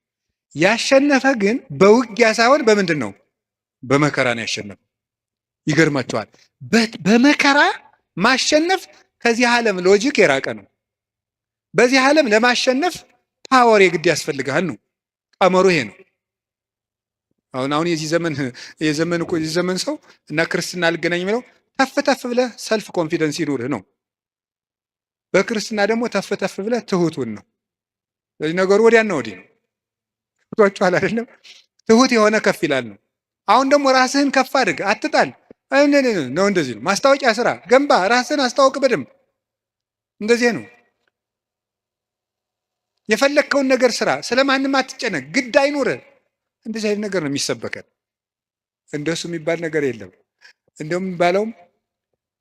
ያሸነፈ ግን በውጊያ ሳይሆን በምንድን ነው? በመከራ ነው ያሸነፈው። ይገርማቸዋል። በመከራ ማሸነፍ ከዚህ ዓለም ሎጂክ የራቀ ነው። በዚህ ዓለም ለማሸነፍ ፓወር የግድ ያስፈልግሃል ነው ቀመሩ። ይሄ ነው። አሁን የዚህ ዘመን ሰው እና ክርስትና ልገናኝ የሚለው ተፍ ተፍ ብለህ ሰልፍ ኮንፊደንስ ይኑርህ ነው። በክርስትና ደግሞ ተፍ ተፍ ብለህ ትሁቱን ነው። ስለዚህ ነገሩ ወዲያና ወዲህ ነው። ቷችኋል አይደለም? ትሁት የሆነ ከፍ ይላል ነው። አሁን ደግሞ ራስህን ከፍ አድርግ፣ አትጣል ነው። እንደዚህ ነው። ማስታወቂያ ስራ፣ ገንባ፣ ራስህን አስታውቅ በደንብ። እንደዚህ ነው። የፈለግከውን ነገር ስራ፣ ስለማንም አትጨነቅ፣ ግድ አይኑርህ። እንደዚህ አይነት ነገር ነው የሚሰበከን። እንደሱ የሚባል ነገር የለም። እንደውም የሚባለውም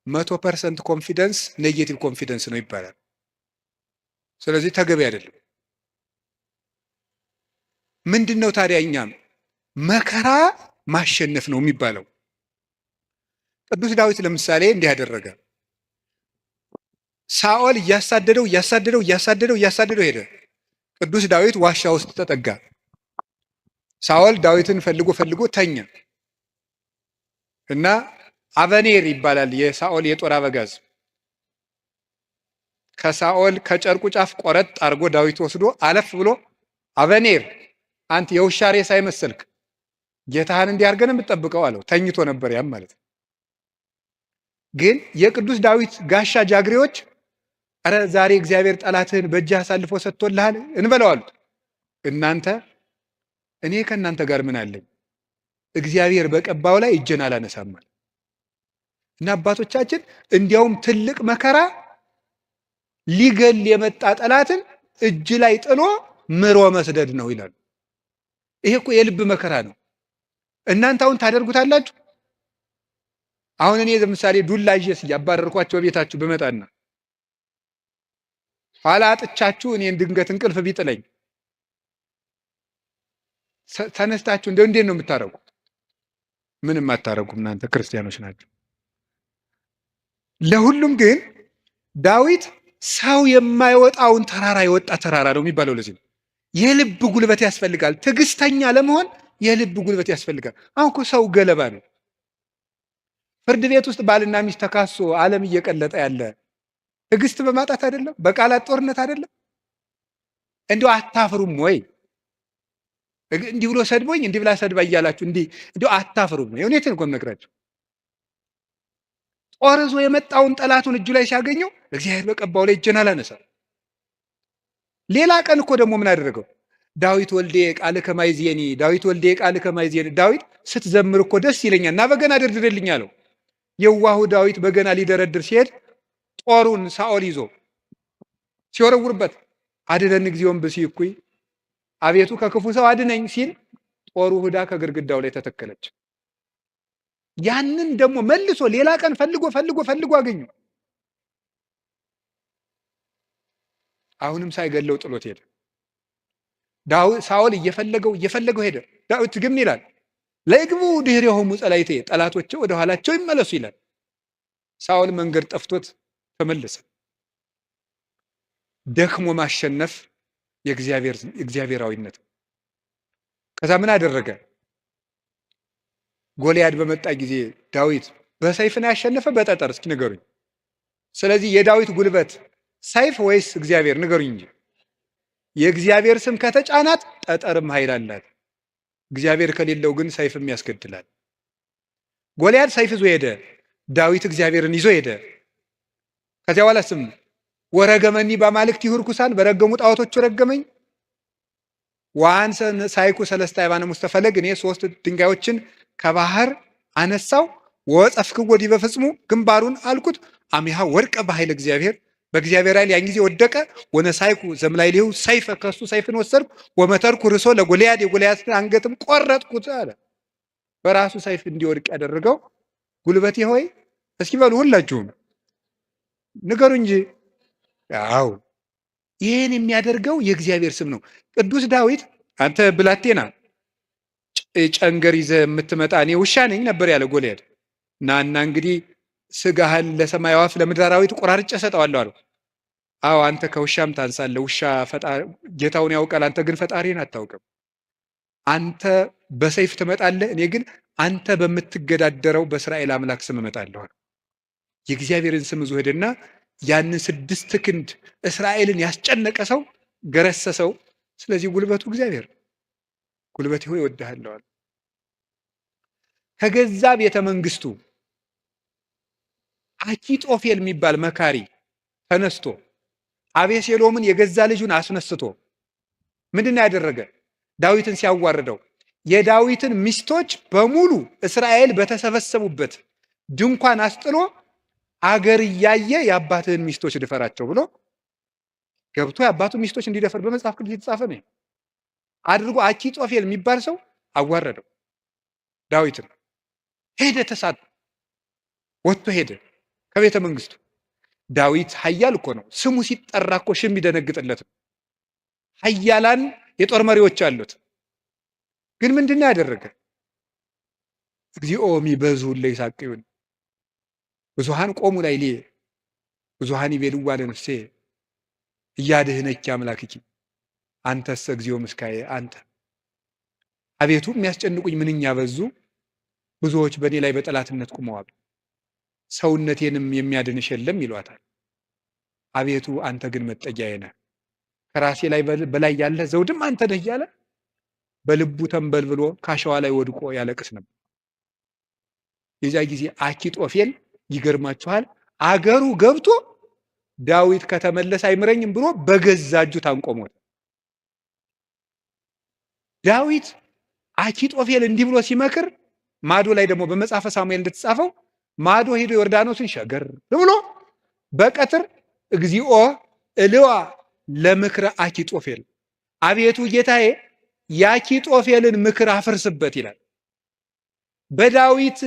100% ኮንፊደንስ ኔጌቲቭ ኮንፊደንስ ነው ይባላል። ስለዚህ ተገቢ አይደለም። ምንድን ነው ታዲያ? እኛም መከራ ማሸነፍ ነው የሚባለው። ቅዱስ ዳዊት ለምሳሌ እንዲህ ያደረገ፣ ሳኦል እያሳደደው ሄደ። ቅዱስ ዳዊት ዋሻ ውስጥ ተጠጋ። ሳኦል ዳዊትን ፈልጎ ተኛ እና አበኔር ይባላል የሳኦል የጦር አበጋዝ ከሳኦል ከጨርቁ ጫፍ ቆረጥ አድርጎ ዳዊት ወስዶ አለፍ ብሎ አበኔር አንተ የውሻ ሬሳ አይመሰልክ ጌታህን እንዲያርገን የምትጠብቀው አለው። ተኝቶ ነበር ያም ማለት ነው። ግን የቅዱስ ዳዊት ጋሻ ጃግሬዎች አረ ዛሬ እግዚአብሔር ጠላትህን በእጅህ አሳልፎ ሰጥቶልሃል እንበለው አሉት። እናንተ እኔ ከእናንተ ጋር ምን አለኝ? እግዚአብሔር በቀባው ላይ እጄን አላነሳም ማለት እና አባቶቻችን እንዲያውም ትልቅ መከራ ሊገል የመጣ ጠላትን እጅ ላይ ጥሎ ምሮ መስደድ ነው ይላሉ። ይሄ እኮ የልብ መከራ ነው። እናንተ አሁን ታደርጉታላችሁ? አሁን እኔ ለምሳሌ ዱላ ይዤ ያባረርኳቸው ቤታችሁ ብመጣና ኋላ አጥቻችሁ እኔን ድንገት እንቅልፍ ቢጥለኝ ተነስታችሁ እንዴት ነው የምታረጉት? ምንም አታረጉም። እናንተ ክርስቲያኖች ናቸው። ለሁሉም ግን ዳዊት ሰው የማይወጣውን ተራራ የወጣ ተራራ ነው የሚባለው። ለዚህ ነው የልብ ጉልበት ያስፈልጋል። ትዕግስተኛ ለመሆን የልብ ጉልበት ያስፈልጋል። አሁን እኮ ሰው ገለባ ነው። ፍርድ ቤት ውስጥ ባልና ሚስት ተካሶ ዓለም እየቀለጠ ያለ ትዕግስት በማጣት አይደለም? በቃላት ጦርነት አይደለም? እንዲሁ አታፍሩም ወይ? እንዲህ ብሎ ሰድቦኝ እንዲህ ብላ ሰድባ እያላችሁ እንዲሁ አታፍሩም ወይ? እውነቴን እኮ የምነግራችሁ። ጦር ይዞ የመጣውን ጠላቱን እጁ ላይ ሲያገኘው እግዚአብሔር በቀባው ላይ እጄን አላነሳም። ሌላ ቀን እኮ ደግሞ ምን አደረገው? ዳዊት ወልዴ ቃልከ ማይዜኒ፣ ዳዊት ወልዴ ቃልከ ማይዜኒ። ዳዊት ስትዘምር እኮ ደስ ይለኛል እና በገና ደርድርልኝ አለው። የዋሁ ዳዊት በገና ሊደረድር ሲሄድ ጦሩን ሳኦል ይዞ ሲወረውርበት አድነን እግዚኦን ብእሲኩይ፣ አቤቱ ከክፉ ሰው አድነኝ ሲል ጦሩ ሁዳ ከግድግዳው ላይ ተተከለች። ያንን ደግሞ መልሶ ሌላ ቀን ፈልጎ አገኘው። አሁንም ሳይገለው ጥሎት ሄደ። ሳኦል እየፈለገው ሄደ። ዳዊት ግን ይላል ለይግቡ ድኅሬሆሙ ጸላእቴ፣ ጠላቶቼ ወደ ኋላቸው ይመለሱ ይላል። ሳኦል መንገድ ጠፍቶት ተመለሰ። ደክሞ ማሸነፍ የእግዚአብሔራዊነት። ከዛ ምን አደረገ? ጎልያድ በመጣ ጊዜ ዳዊት በሰይፍ ነው ያሸነፈ በጠጠር? እስኪ ንገሩኝ። ስለዚህ የዳዊት ጉልበት ሰይፍ ወይስ እግዚአብሔር? ንገሩኝ እንጂ። የእግዚአብሔር ስም ከተጫናት ጠጠርም ኃይል አላት። እግዚአብሔር ከሌለው ግን ሰይፍም ያስገድላል። ጎልያድ ሰይፍ ይዞ ሄደ፣ ዳዊት እግዚአብሔርን ይዞ ሄደ። ከዚያ በኋላ ስም ወረገመኒ በአማልክት ይሁርኩሳን በረገሙ ጣዖቶቹ ረገመኝ። ወአንሰ ሳይኩ ሰለስተ አይባነ ውስተ ፈለግ እኔ 3 ድንጋዮችን ከባህር አነሳው። ወጸፍክዎ ዲበ ፍጽሙ ግንባሩን አልኩት። አሚሃ ወድቀ በኃይለ እግዚአብሔር በእግዚአብሔር ኃይል ያን ጊዜ ወደቀ። ወነሳይኩ ዘምላዕሌሁ ሰይፈ ከሱ ሰይፍን ወሰድኩ። ወመተርኩ ርሶ ለጎልያድ የጎልያድን አንገትም ቆረጥኩት አለ። በራሱ ሰይፍ እንዲወድቅ ያደረገው ጉልበቴ ሆይ እስኪ በሉ ሁላችሁም ንገሩ እንጂ። ያው ይህን የሚያደርገው የእግዚአብሔር ስም ነው። ቅዱስ ዳዊት አንተ ብላቴና ጨንገር ይዘህ የምትመጣ እኔ ውሻ ነኝ ነበር ያለ ጎልያድ። እና እንግዲህ ስጋህን ለሰማይ አዕዋፍ ለምድር አራዊት ቆራርጬ እሰጠዋለሁ አለው። አዎ አንተ ከውሻም ታንሳለህ። ውሻ ጌታውን ያውቃል፣ አንተ ግን ፈጣሪን አታውቅም። አንተ በሰይፍ ትመጣለህ፣ እኔ ግን አንተ በምትገዳደረው በእስራኤል አምላክ ስም እመጣለሁ አለው። የእግዚአብሔርን ስም ይዞ ሄደና ያንን 6 ክንድ እስራኤልን ያስጨነቀ ሰው ገረሰሰው። ስለዚህ ጉልበቱ እግዚአብሔር ጉልበቴ ሆይ እወድሃለሁ አለ። ከገዛ ቤተ መንግስቱ አኪጦፌል የሚባል መካሪ ተነስቶ አቤሴሎምን የገዛ ልጁን አስነስቶ ምንድን ያደረገ? ዳዊትን ሲያዋርደው የዳዊትን ሚስቶች በሙሉ እስራኤል በተሰበሰቡበት ድንኳን አስጥሎ አገር እያየ የአባትህን ሚስቶች ድፈራቸው ብሎ ገብቶ የአባቱን ሚስቶች እንዲደፈር በመጽሐፍ ቅዱስ የተጻፈ ነው አድርጎ አኪጦፌል የሚባል ሰው አዋረደው ዳዊትን። ሄደ፣ ተሳድ ወጥቶ ሄደ ከቤተ መንግስቱ። ዳዊት ኃያል እኮ ነው። ስሙ ሲጠራ እኮ ሽም ይደነግጥለት ነው። ኃያላን የጦር መሪዎች አሉት። ግን ምንድነው ያደረገ? እግዚኦ ሚበዙ ለይሳቅዩን ብዙሃን ቆሙ ላይ ሊ ብዙሃን ይቤልዋ ለነፍሴ እያድህነኪ አምላክኪ አንተሰ እግዚኦ ምስካዬ አንተ። አቤቱ የሚያስጨንቁኝ ምንኛ በዙ፣ ብዙዎች በእኔ ላይ በጠላትነት ቆመዋል። ሰውነቴንም የሚያድንሽ የለም ይሏታል። አቤቱ አንተ ግን መጠጊያዬ ነህ፣ ከራሴ ላይ በላይ ያለ ዘውድም አንተ ነህ እያለ በልቡ ተንበልብሎ ካሸዋ ላይ ወድቆ ያለቅስ ነበር። የዚያ ጊዜ አኪጦፌል ይገርማችኋል፣ አገሩ ገብቶ ዳዊት ከተመለሰ አይምረኝም ብሎ በገዛ እጁ ታንቆ ሞተ። ዳዊት አኪጦፌል እንዲህ ብሎ ሲመክር ማዶ ላይ ደግሞ በመጽሐፈ ሳሙኤል እንደተጻፈው ማዶ ሄዶ ዮርዳኖስን ሸገር ብሎ በቀትር እግዚኦ እልዋ ለምክረ አኪጦፌል፣ አቤቱ ጌታዬ የአኪጦፌልን ምክር አፍርስበት ይላል። በዳዊት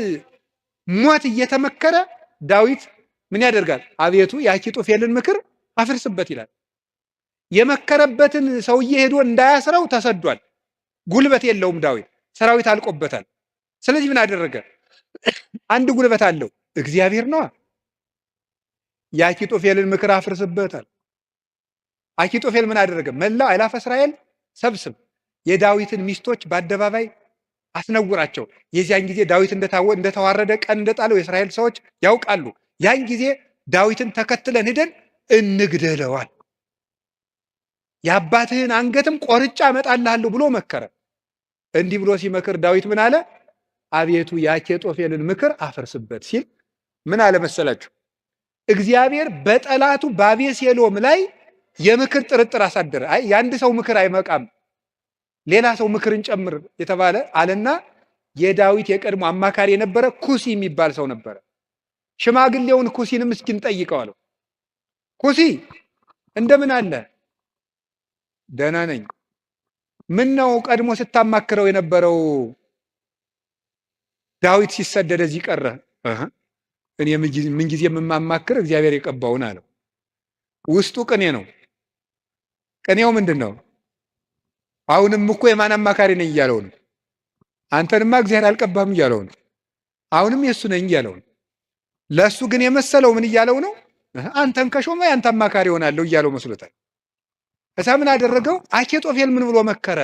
ሞት እየተመከረ ዳዊት ምን ያደርጋል? አቤቱ የአኪጦፌልን ምክር አፍርስበት ይላል። የመከረበትን ሰውዬ ሄዶ እንዳያስረው ተሰዷል። ጉልበት የለውም ዳዊት፣ ሰራዊት አልቆበታል። ስለዚህ ምን አደረገ? አንድ ጉልበት አለው፣ እግዚአብሔር ነዋ። የአኪጦፌልን ምክር አፍርስበታል። አኪጦፌል ምን አደረገ? መላው አእላፈ እስራኤል ሰብስብ፣ የዳዊትን ሚስቶች በአደባባይ አስነውራቸው። የዚያን ጊዜ ዳዊት እንደተዋረደ ቀን እንደጣለው የእስራኤል ሰዎች ያውቃሉ። ያን ጊዜ ዳዊትን ተከትለን ሄደን እንግደለዋል፣ የአባትህን አንገትም ቆርጫ እመጣልሃለሁ ብሎ መከረ። እንዲህ ብሎ ሲመክር ዳዊት ምን አለ? አቤቱ የአኪጦፌልን ምክር አፈርስበት ሲል ምን አለ መሰላችሁ? እግዚአብሔር በጠላቱ በአቤሴሎም ላይ የምክር ጥርጥር አሳደረ። አይ የአንድ ሰው ምክር አይመቃም፣ ሌላ ሰው ምክርን ጨምር የተባለ አለና የዳዊት የቀድሞ አማካሪ የነበረ ኩሲ የሚባል ሰው ነበረ። ሽማግሌውን ኩሲንም እስኪን ጠይቀው አለው። ኩሲ እንደምን አለ? ደህና ነኝ። ምን ነው ቀድሞ ስታማክረው የነበረው ዳዊት ሲሰደድ እዚህ ቀረ? እኔ ምን ጊዜ የማማክር እግዚአብሔር የቀባውን አለው። ውስጡ ቅኔ ነው። ቅኔው ምንድን ነው? አሁንም እኮ የማን አማካሪ ነኝ እያለው ነው። አንተንማ እግዚአብሔር አልቀባም እያለው ነው። አሁንም የእሱ ነኝ እያለው ነው። ለእሱ ግን የመሰለው ምን እያለው ነው? አንተን ከሾመ ያንተ አማካሪ ሆናለሁ እያለው መስሎታል። እሳ ምን አደረገው? አኪጦፌል ምን ብሎ መከረ?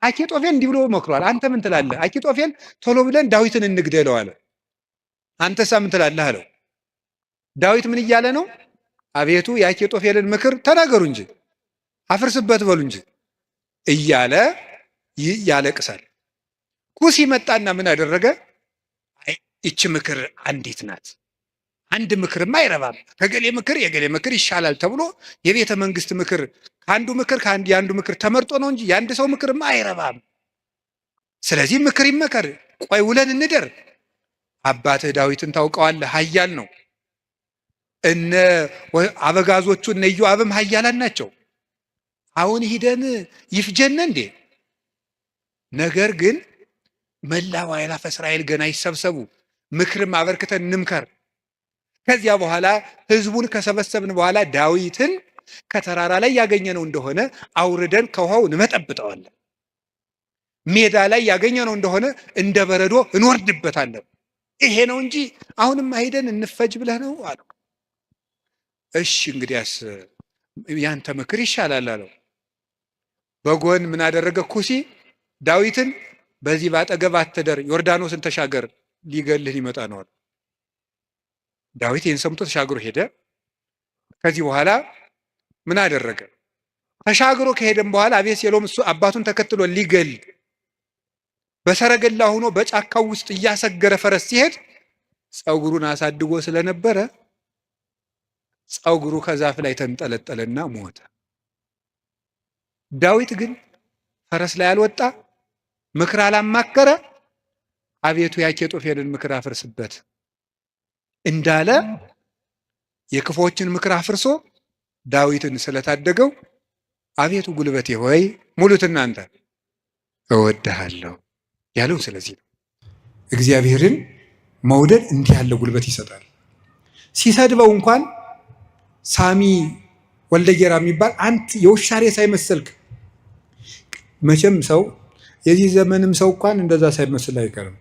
አኪጦፌል እንዲህ ብሎ መክሯል። አንተ ምን ትላለህ? አኪጦፌል ቶሎ ብለን ዳዊትን እንግደለው አለ። አንተሳ ምን ትላለህ አለው። ዳዊት ምን እያለ ነው? አቤቱ የአኪጦፌልን ምክር ተናገሩ እንጂ አፍርስበት በሉ እንጂ እያለ ያለቅሳል። ኩሲ መጣና ምን አደረገ? ይቺ ምክር አንዲት ናት፣ አንድ ምክርማ አይረባም፣ ከገሌ ምክር የገሌ ምክር ይሻላል ተብሎ የቤተ መንግስት ምክር የአንዱ ምክር ተመርጦ ነው እንጂ የአንድ ሰው ምክርማ አይረባም። ስለዚህ ምክር ይመከር። ቆይ ውለን እንደር። አባትህ ዳዊትን ታውቀዋለህ፣ ኃያል ነው። እነ አበጋዞቹ እነ ኢዮአብም ኃያላን ናቸው። አሁን ሂደን ይፍጀነ እንዴ? ነገር ግን መላው አእላፈ እስራኤል ገና ይሰብሰቡ፣ ምክርም አበርክተን እንምከር። ከዚያ በኋላ ህዝቡን ከሰበሰብን በኋላ ዳዊትን ከተራራ ላይ ያገኘነው እንደሆነ አውርደን ከውሃው እንመጠብጠዋለን። ሜዳ ላይ ያገኘነው እንደሆነ እንደ በረዶ እንወርድበታለን። ይሄ ነው እንጂ አሁንም ሄደን እንፈጅ ብለህ ነው አለው። እሺ እንግዲያስ ያንተ ምክር ይሻላል አለው። በጎን ምን አደረገ? ኩሲ ዳዊትን በዚህ ባጠገብ አትደር፣ ዮርዳኖስን ተሻገር፣ ሊገልህ ሊመጣ ነው አለ። ዳዊት ይህን ሰምቶ ተሻግሮ ሄደ። ከዚህ በኋላ ምን አደረገ? ተሻግሮ ከሄደም በኋላ አቤሴሎም እሱ አባቱን ተከትሎ ሊገል በሰረገላ ሆኖ በጫካው ውስጥ እያሰገረ ፈረስ ሲሄድ ፀጉሩን አሳድጎ ስለነበረ ፀጉሩ ከዛፍ ላይ ተንጠለጠለና ሞተ። ዳዊት ግን ፈረስ ላይ አልወጣ፣ ምክር አላማከረ። አቤቱ የአኪጦፌልን ምክር አፍርስበት እንዳለ የክፎችን ምክር አፍርሶ ዳዊትን ስለታደገው አቤቱ ጉልበቴ ሆይ ሙሉት እናንተ እወድሃለሁ ያለው ስለዚህ ነው። እግዚአብሔርን መውደድ እንዲህ ያለ ጉልበት ይሰጣል። ሲሰድበው እንኳን ሳሚ ወልደጌራ የሚባል አንተ የውሻ ሬሳ ሳይመስልክ፣ መቼም ሰው የዚህ ዘመንም ሰው እንኳን እንደዛ ሳይመስል አይቀርም።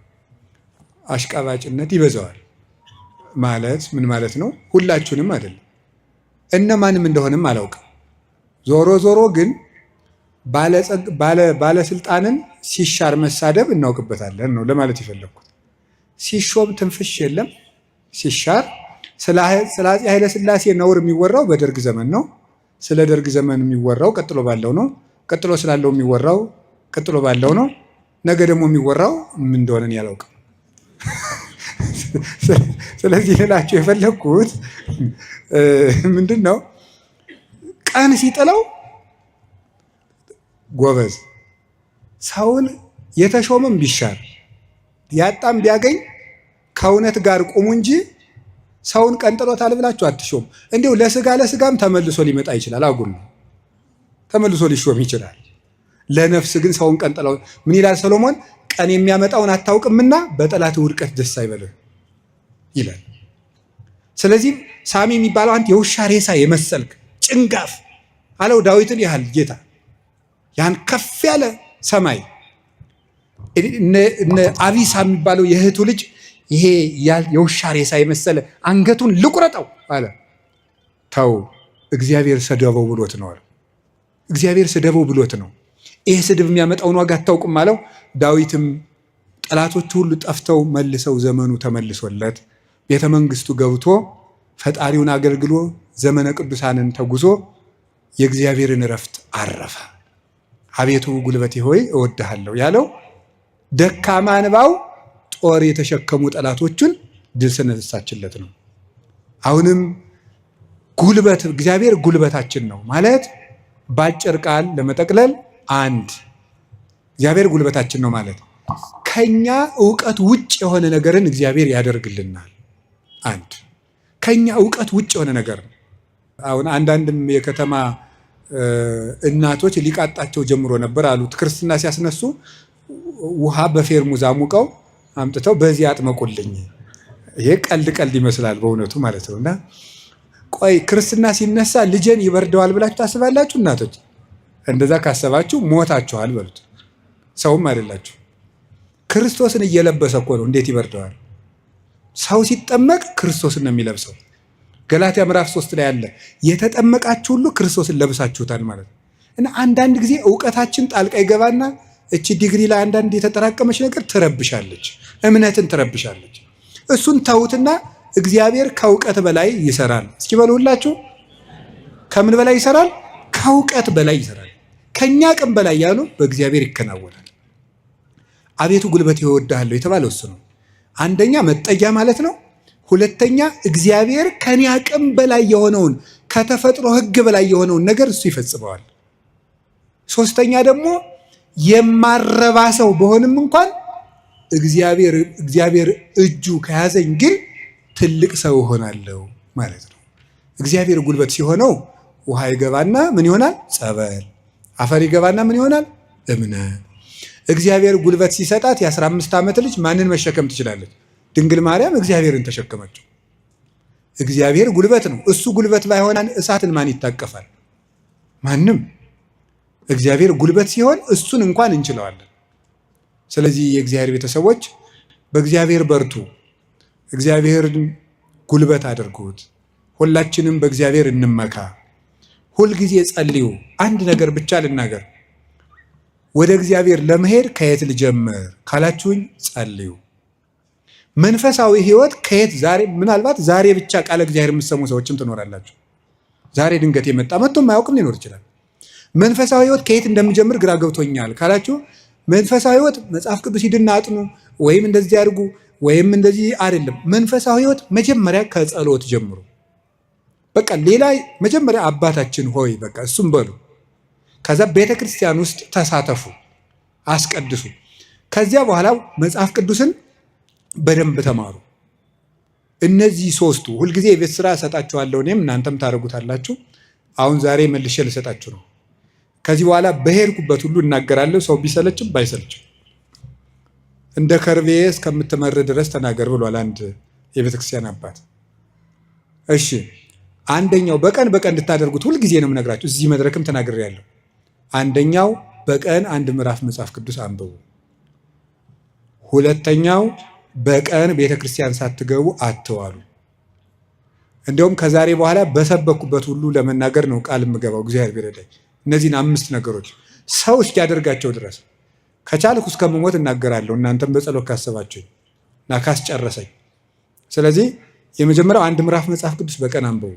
አሽቃባጭነት ይበዛዋል። ማለት ምን ማለት ነው? ሁላችሁንም አይደለም፣ እነማንም እንደሆነም አላውቅም። ዞሮ ዞሮ ግን ባለስልጣንን ሲሻር መሳደብ እናውቅበታለን ነው ለማለት የፈለግኩት። ሲሾም ትንፍሽ የለም። ሲሻር ስለ አፄ ኃይለ ሥላሴ ነውር የሚወራው በደርግ ዘመን ነው። ስለ ደርግ ዘመን የሚወራው ቀጥሎ ባለው ነው። ቀጥሎ ስላለው የሚወራው ቀጥሎ ባለው ነው። ነገ ደግሞ የሚወራው ምን እንደሆነ ያላውቅም። ስለዚህ ልላችሁ የፈለግኩት ምንድን ነው፣ ቀን ሲጥለው ጎበዝ ሰውን የተሾመም ቢሻር ያጣም ቢያገኝ ከእውነት ጋር ቁሙ እንጂ ሰውን ቀንጥሎታል ብላችሁ አትሾም። እንዲሁ ለስጋም ተመልሶ ሊመጣ ይችላል። አጉል ነው፣ ተመልሶ ሊሾም ይችላል። ለነፍስ ግን ሰውን ቀንጥለው ምን ይላል ሰሎሞን? ቀን የሚያመጣውን አታውቅምና በጠላት ውድቀት ደስ አይበልህ ይላል። ስለዚህ ሳሚ የሚባለው አንተ የውሻ ሬሳ የመሰልክ ጭንጋፍ አለው ዳዊትን ያህል ጌታ ያን ከፍ ያለ ሰማይ እነ አቢሳ የሚባለው የእህቱ ልጅ ይሄ የውሻ ሬሳ የመሰለ አንገቱን ልቁረጠው አለ። ተው እግዚአብሔር ሰደበው ብሎት ነው አለ። እግዚአብሔር ስደበው ብሎት ነው። ይሄ ስድብ የሚያመጣውን ዋጋ አታውቅም አለው። ዳዊትም ጠላቶቹ ሁሉ ጠፍተው መልሰው ዘመኑ ተመልሶለት ቤተ መንግስቱ ገብቶ ፈጣሪውን አገልግሎ ዘመነ ቅዱሳንን ተጉዞ የእግዚአብሔርን እረፍት አረፈ። አቤቱ ጉልበቴ ሆይ እወድሃለሁ ያለው ደካማ እንባው ጦር የተሸከሙ ጠላቶቹን ድል ስነሳችለት ነው። አሁንም ጉልበት እግዚአብሔር ጉልበታችን ነው ማለት ባጭር ቃል ለመጠቅለል አንድ እግዚአብሔር ጉልበታችን ነው ማለት ከኛ እውቀት ውጭ የሆነ ነገርን እግዚአብሔር ያደርግልናል። አንድ ከኛ እውቀት ውጭ የሆነ ነገር ነው። አሁን አንዳንድም የከተማ እናቶች ሊቃጣቸው ጀምሮ ነበር አሉት። ክርስትና ሲያስነሱ ውሃ በፌርሙዝ አሙቀው አምጥተው በዚህ አጥመቁልኝ። ይሄ ቀልድ ይመስላል በእውነቱ ማለት ነው። እና ቆይ ክርስትና ሲነሳ ልጄን ይበርደዋል ብላችሁ ታስባላችሁ? እናቶች እንደዛ ካሰባችሁ ሞታችኋል በሉት። ሰውም አይደላችሁ። ክርስቶስን እየለበሰ እኮ ነው። እንዴት ይበርደዋል? ሰው ሲጠመቅ ክርስቶስን ነው የሚለብሰው። ገላትያ ምዕራፍ 3 ላይ ያለ የተጠመቃችሁ ሁሉ ክርስቶስን ለብሳችሁታል ማለት ነው። እና አንዳንድ ጊዜ እውቀታችን ጣልቃ ይገባና እቺ ዲግሪ ላይ አንዳንድ የተጠራቀመች ነገር ትረብሻለች፣ እምነትን ትረብሻለች። እሱን ተውትና እግዚአብሔር ከእውቀት በላይ ይሰራል። እስኪ በሉላችሁ፣ ከምን በላይ ይሰራል? ከእውቀት በላይ ይሰራል። ከኛ አቅም በላይ ያሉ በእግዚአብሔር ይከናወናል። አቤቱ ጉልበቴ እወድሃለሁ የተባለው እሱ ነው። አንደኛ መጠጊያ ማለት ነው። ሁለተኛ እግዚአብሔር ከኔ አቅም በላይ የሆነውን ከተፈጥሮ ሕግ በላይ የሆነውን ነገር እሱ ይፈጽመዋል። ሶስተኛ ደግሞ የማረባ ሰው በሆንም እንኳን እግዚአብሔር እጁ ከያዘኝ ግን ትልቅ ሰው እሆናለሁ ማለት ነው። እግዚአብሔር ጉልበት ሲሆነው ውሃ ይገባና ምን ይሆናል? ጸበል። አፈር ይገባና ምን ይሆናል? እምነት። እግዚአብሔር ጉልበት ሲሰጣት የ15 ዓመት ልጅ ማንን መሸከም ትችላለች? ድንግል ማርያም እግዚአብሔርን ተሸከመችው። እግዚአብሔር ጉልበት ነው። እሱ ጉልበት ባይሆን እሳትን ማን ይታቀፋል? ማንም። እግዚአብሔር ጉልበት ሲሆን እሱን እንኳን እንችለዋለን። ስለዚህ የእግዚአብሔር ቤተሰቦች በእግዚአብሔር በርቱ፣ እግዚአብሔርን ጉልበት አድርጉት። ሁላችንም በእግዚአብሔር እንመካ። ሁልጊዜ ጸልዩ። አንድ ነገር ብቻ ልናገር፣ ወደ እግዚአብሔር ለመሄድ ከየት ልጀምር ካላችሁኝ ጸልዩ። መንፈሳዊ ሕይወት ከየት ዛሬ ምናልባት ዛሬ ብቻ ቃለ እግዚአብሔር የምትሰሙ ሰዎችም ትኖራላችሁ። ዛሬ ድንገት የመጣ መጥቶ የማያውቅም ሊኖር ይችላል። መንፈሳዊ ሕይወት ከየት እንደምጀምር ግራ ገብቶኛል ካላችሁ መንፈሳዊ ሕይወት መጽሐፍ ቅዱስ ሂድና አጥኑ ወይም እንደዚህ አድርጉ ወይም እንደዚህ አይደለም። መንፈሳዊ ሕይወት መጀመሪያ ከጸሎት ጀምሩ። በቃ ሌላ መጀመሪያ አባታችን ሆይ በቃ እሱም በሉ። ከዛ ቤተክርስቲያን ውስጥ ተሳተፉ፣ አስቀድሱ። ከዚያ በኋላ መጽሐፍ ቅዱስን በደንብ ተማሩ። እነዚህ ሶስቱ ሁልጊዜ የቤት ስራ እሰጣችኋለሁ፣ እኔም እናንተም ታደርጉታላችሁ። አሁን ዛሬ መልሼ ልሰጣችሁ ነው። ከዚህ በኋላ በሄድኩበት ሁሉ እናገራለሁ፣ ሰው ቢሰለችም ባይሰለችም። እንደ ከርቤ እስከምትመር ድረስ ተናገር ብሏል አንድ የቤተክርስቲያን አባት። እሺ፣ አንደኛው በቀን እንድታደርጉት ሁልጊዜ ነው የምነግራችሁ። እዚህ መድረክም ተናግሬያለሁ። አንደኛው በቀን አንድ ምዕራፍ መጽሐፍ ቅዱስ አንብቡ። ሁለተኛው በቀን ቤተክርስቲያን ሳትገቡ አትዋሉ። እንዲሁም ከዛሬ በኋላ በሰበኩበት ሁሉ ለመናገር ነው ቃል የምገባው እግዚአብሔር ቢረዳኝ። እነዚህን 5 ነገሮች ሰው እስኪያደርጋቸው ድረስ ከቻልኩ እስከምሞት እናገራለሁ። እናንተም በጸሎት ካሰባችሁኝ እና ካስጨረሰኝ። ስለዚህ የመጀመሪያው አንድ ምዕራፍ መጽሐፍ ቅዱስ በቀን አንብቡ።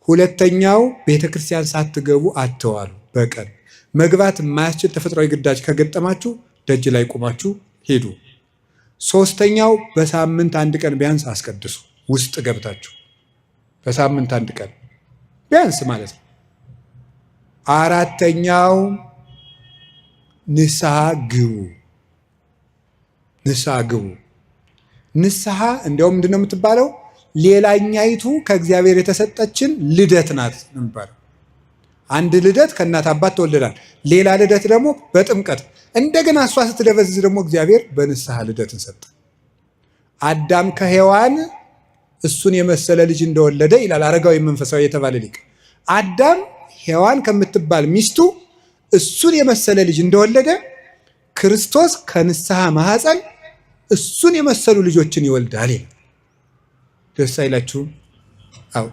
ሁለተኛው ቤተክርስቲያን ሳትገቡ አትዋሉ። በቀን መግባት የማያስችል ተፈጥሯዊ ግዳጅ ከገጠማችሁ ደጅ ላይ ቆማችሁ ሄዱ። ሶስተኛው በሳምንት አንድ ቀን ቢያንስ አስቀድሱ። ውስጥ ገብታችሁ በሳምንት አንድ ቀን ቢያንስ ማለት ነው። አራተኛው ንስሐ ግቡ። ንስሐ ግቡ። ንስሐ እንዲያውም ምንድን ነው የምትባለው? ሌላኛይቱ ከእግዚአብሔር የተሰጠችን ልደት ናት ነው የሚባለው። አንድ ልደት ከእናት አባት ተወልደናል። ሌላ ልደት ደግሞ በጥምቀት እንደገና እሷ ስትደበዝዝ ደግሞ እግዚአብሔር በንስሐ ልደትን ሰጠ። አዳም ከሔዋን እሱን የመሰለ ልጅ እንደወለደ ይላል አረጋዊ መንፈሳዊ የተባለ ሊቅ። አዳም ሔዋን ከምትባል ሚስቱ እሱን የመሰለ ልጅ እንደወለደ ክርስቶስ ከንስሐ ማህፀን እሱን የመሰሉ ልጆችን ይወልዳል። ደስ አይላችሁም? አዎ፣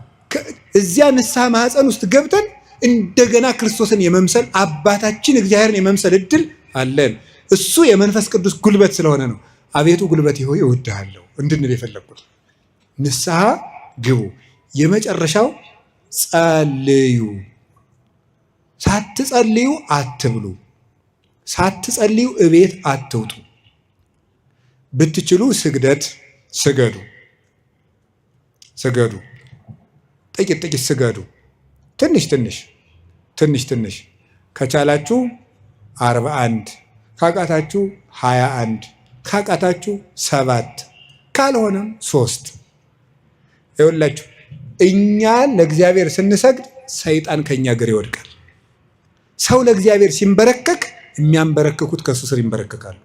እዚያ ንስሐ ማህፀን ውስጥ ገብተን እንደገና ክርስቶስን የመምሰል አባታችን እግዚአብሔርን የመምሰል እድል አለን። እሱ የመንፈስ ቅዱስ ጉልበት ስለሆነ ነው አቤቱ ጉልበቴ ሆይ እወድሃለሁ እንድንል የፈለግኩት። ንስሐ ግቡ። የመጨረሻው ጸልዩ። ሳትጸልዩ አትብሉ። ሳትጸልዩ እቤት አትውጡ። ብትችሉ ስግደት ስገዱ። ጥቂት ስገዱ። ትንሽ ከቻላችሁ 41 ካቃታችሁ 21 ካቃታችሁ 7 ካልሆነም 3። ይኸውላችሁ እኛ ለእግዚአብሔር ስንሰግድ ሰይጣን ከኛ እግር ይወድቃል። ሰው ለእግዚአብሔር ሲንበረከክ የሚያንበረክኩት ከእሱ ስር ይንበረከካሉ።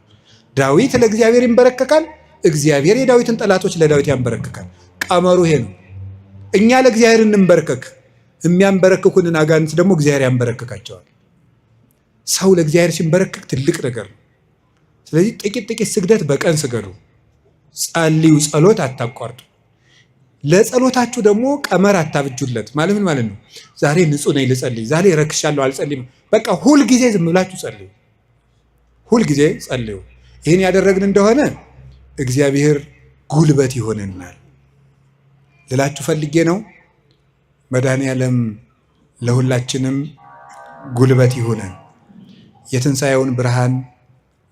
ዳዊት ለእግዚአብሔር ይንበረከካል፣ እግዚአብሔር የዳዊትን ጠላቶች ለዳዊት ያንበረክካል። ቀመሩ ይሄ ነው። እኛ ለእግዚአብሔር እንንበረከክ፣ የሚያንበረክኩንን አጋንንት ደግሞ እግዚአብሔር ያንበረክካቸዋል። ሰው ለእግዚአብሔር ሲንበረከክ ትልቅ ነገር ነው። ስለዚህ ጥቂት ስግደት በቀን ስገዱ። ጸልዩ። ጸሎት አታቋርጡ። ለጸሎታችሁ ደግሞ ቀመር አታብጁለት። ማለት ምን ማለት ነው? ዛሬ ንጹህ ነኝ ልጸልይ፣ ዛሬ ረክሻለሁ አልጸልይም። በቃ ሁልጊዜ ዝም ብላችሁ ጸልዩ። ሁልጊዜ ጸልዩ። ይህን ያደረግን እንደሆነ እግዚአብሔር ጉልበት ይሆነናል ልላችሁ ፈልጌ ነው። መድኃኔዓለም ለሁላችንም ጉልበት ይሆነን። የትንሣኤውን ብርሃን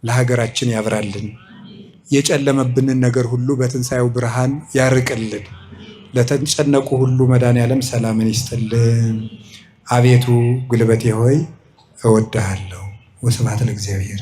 ለሀገራችን ያብራልን። የጨለመብንን ነገር ሁሉ በትንሣኤው ብርሃን ያርቅልን። ለተጨነቁ ሁሉ መድኃኔዓለም ሰላምን ይስጥልን። አቤቱ ጉልበቴ ሆይ እወድሃለሁ። ወስብሐት ለእግዚአብሔር።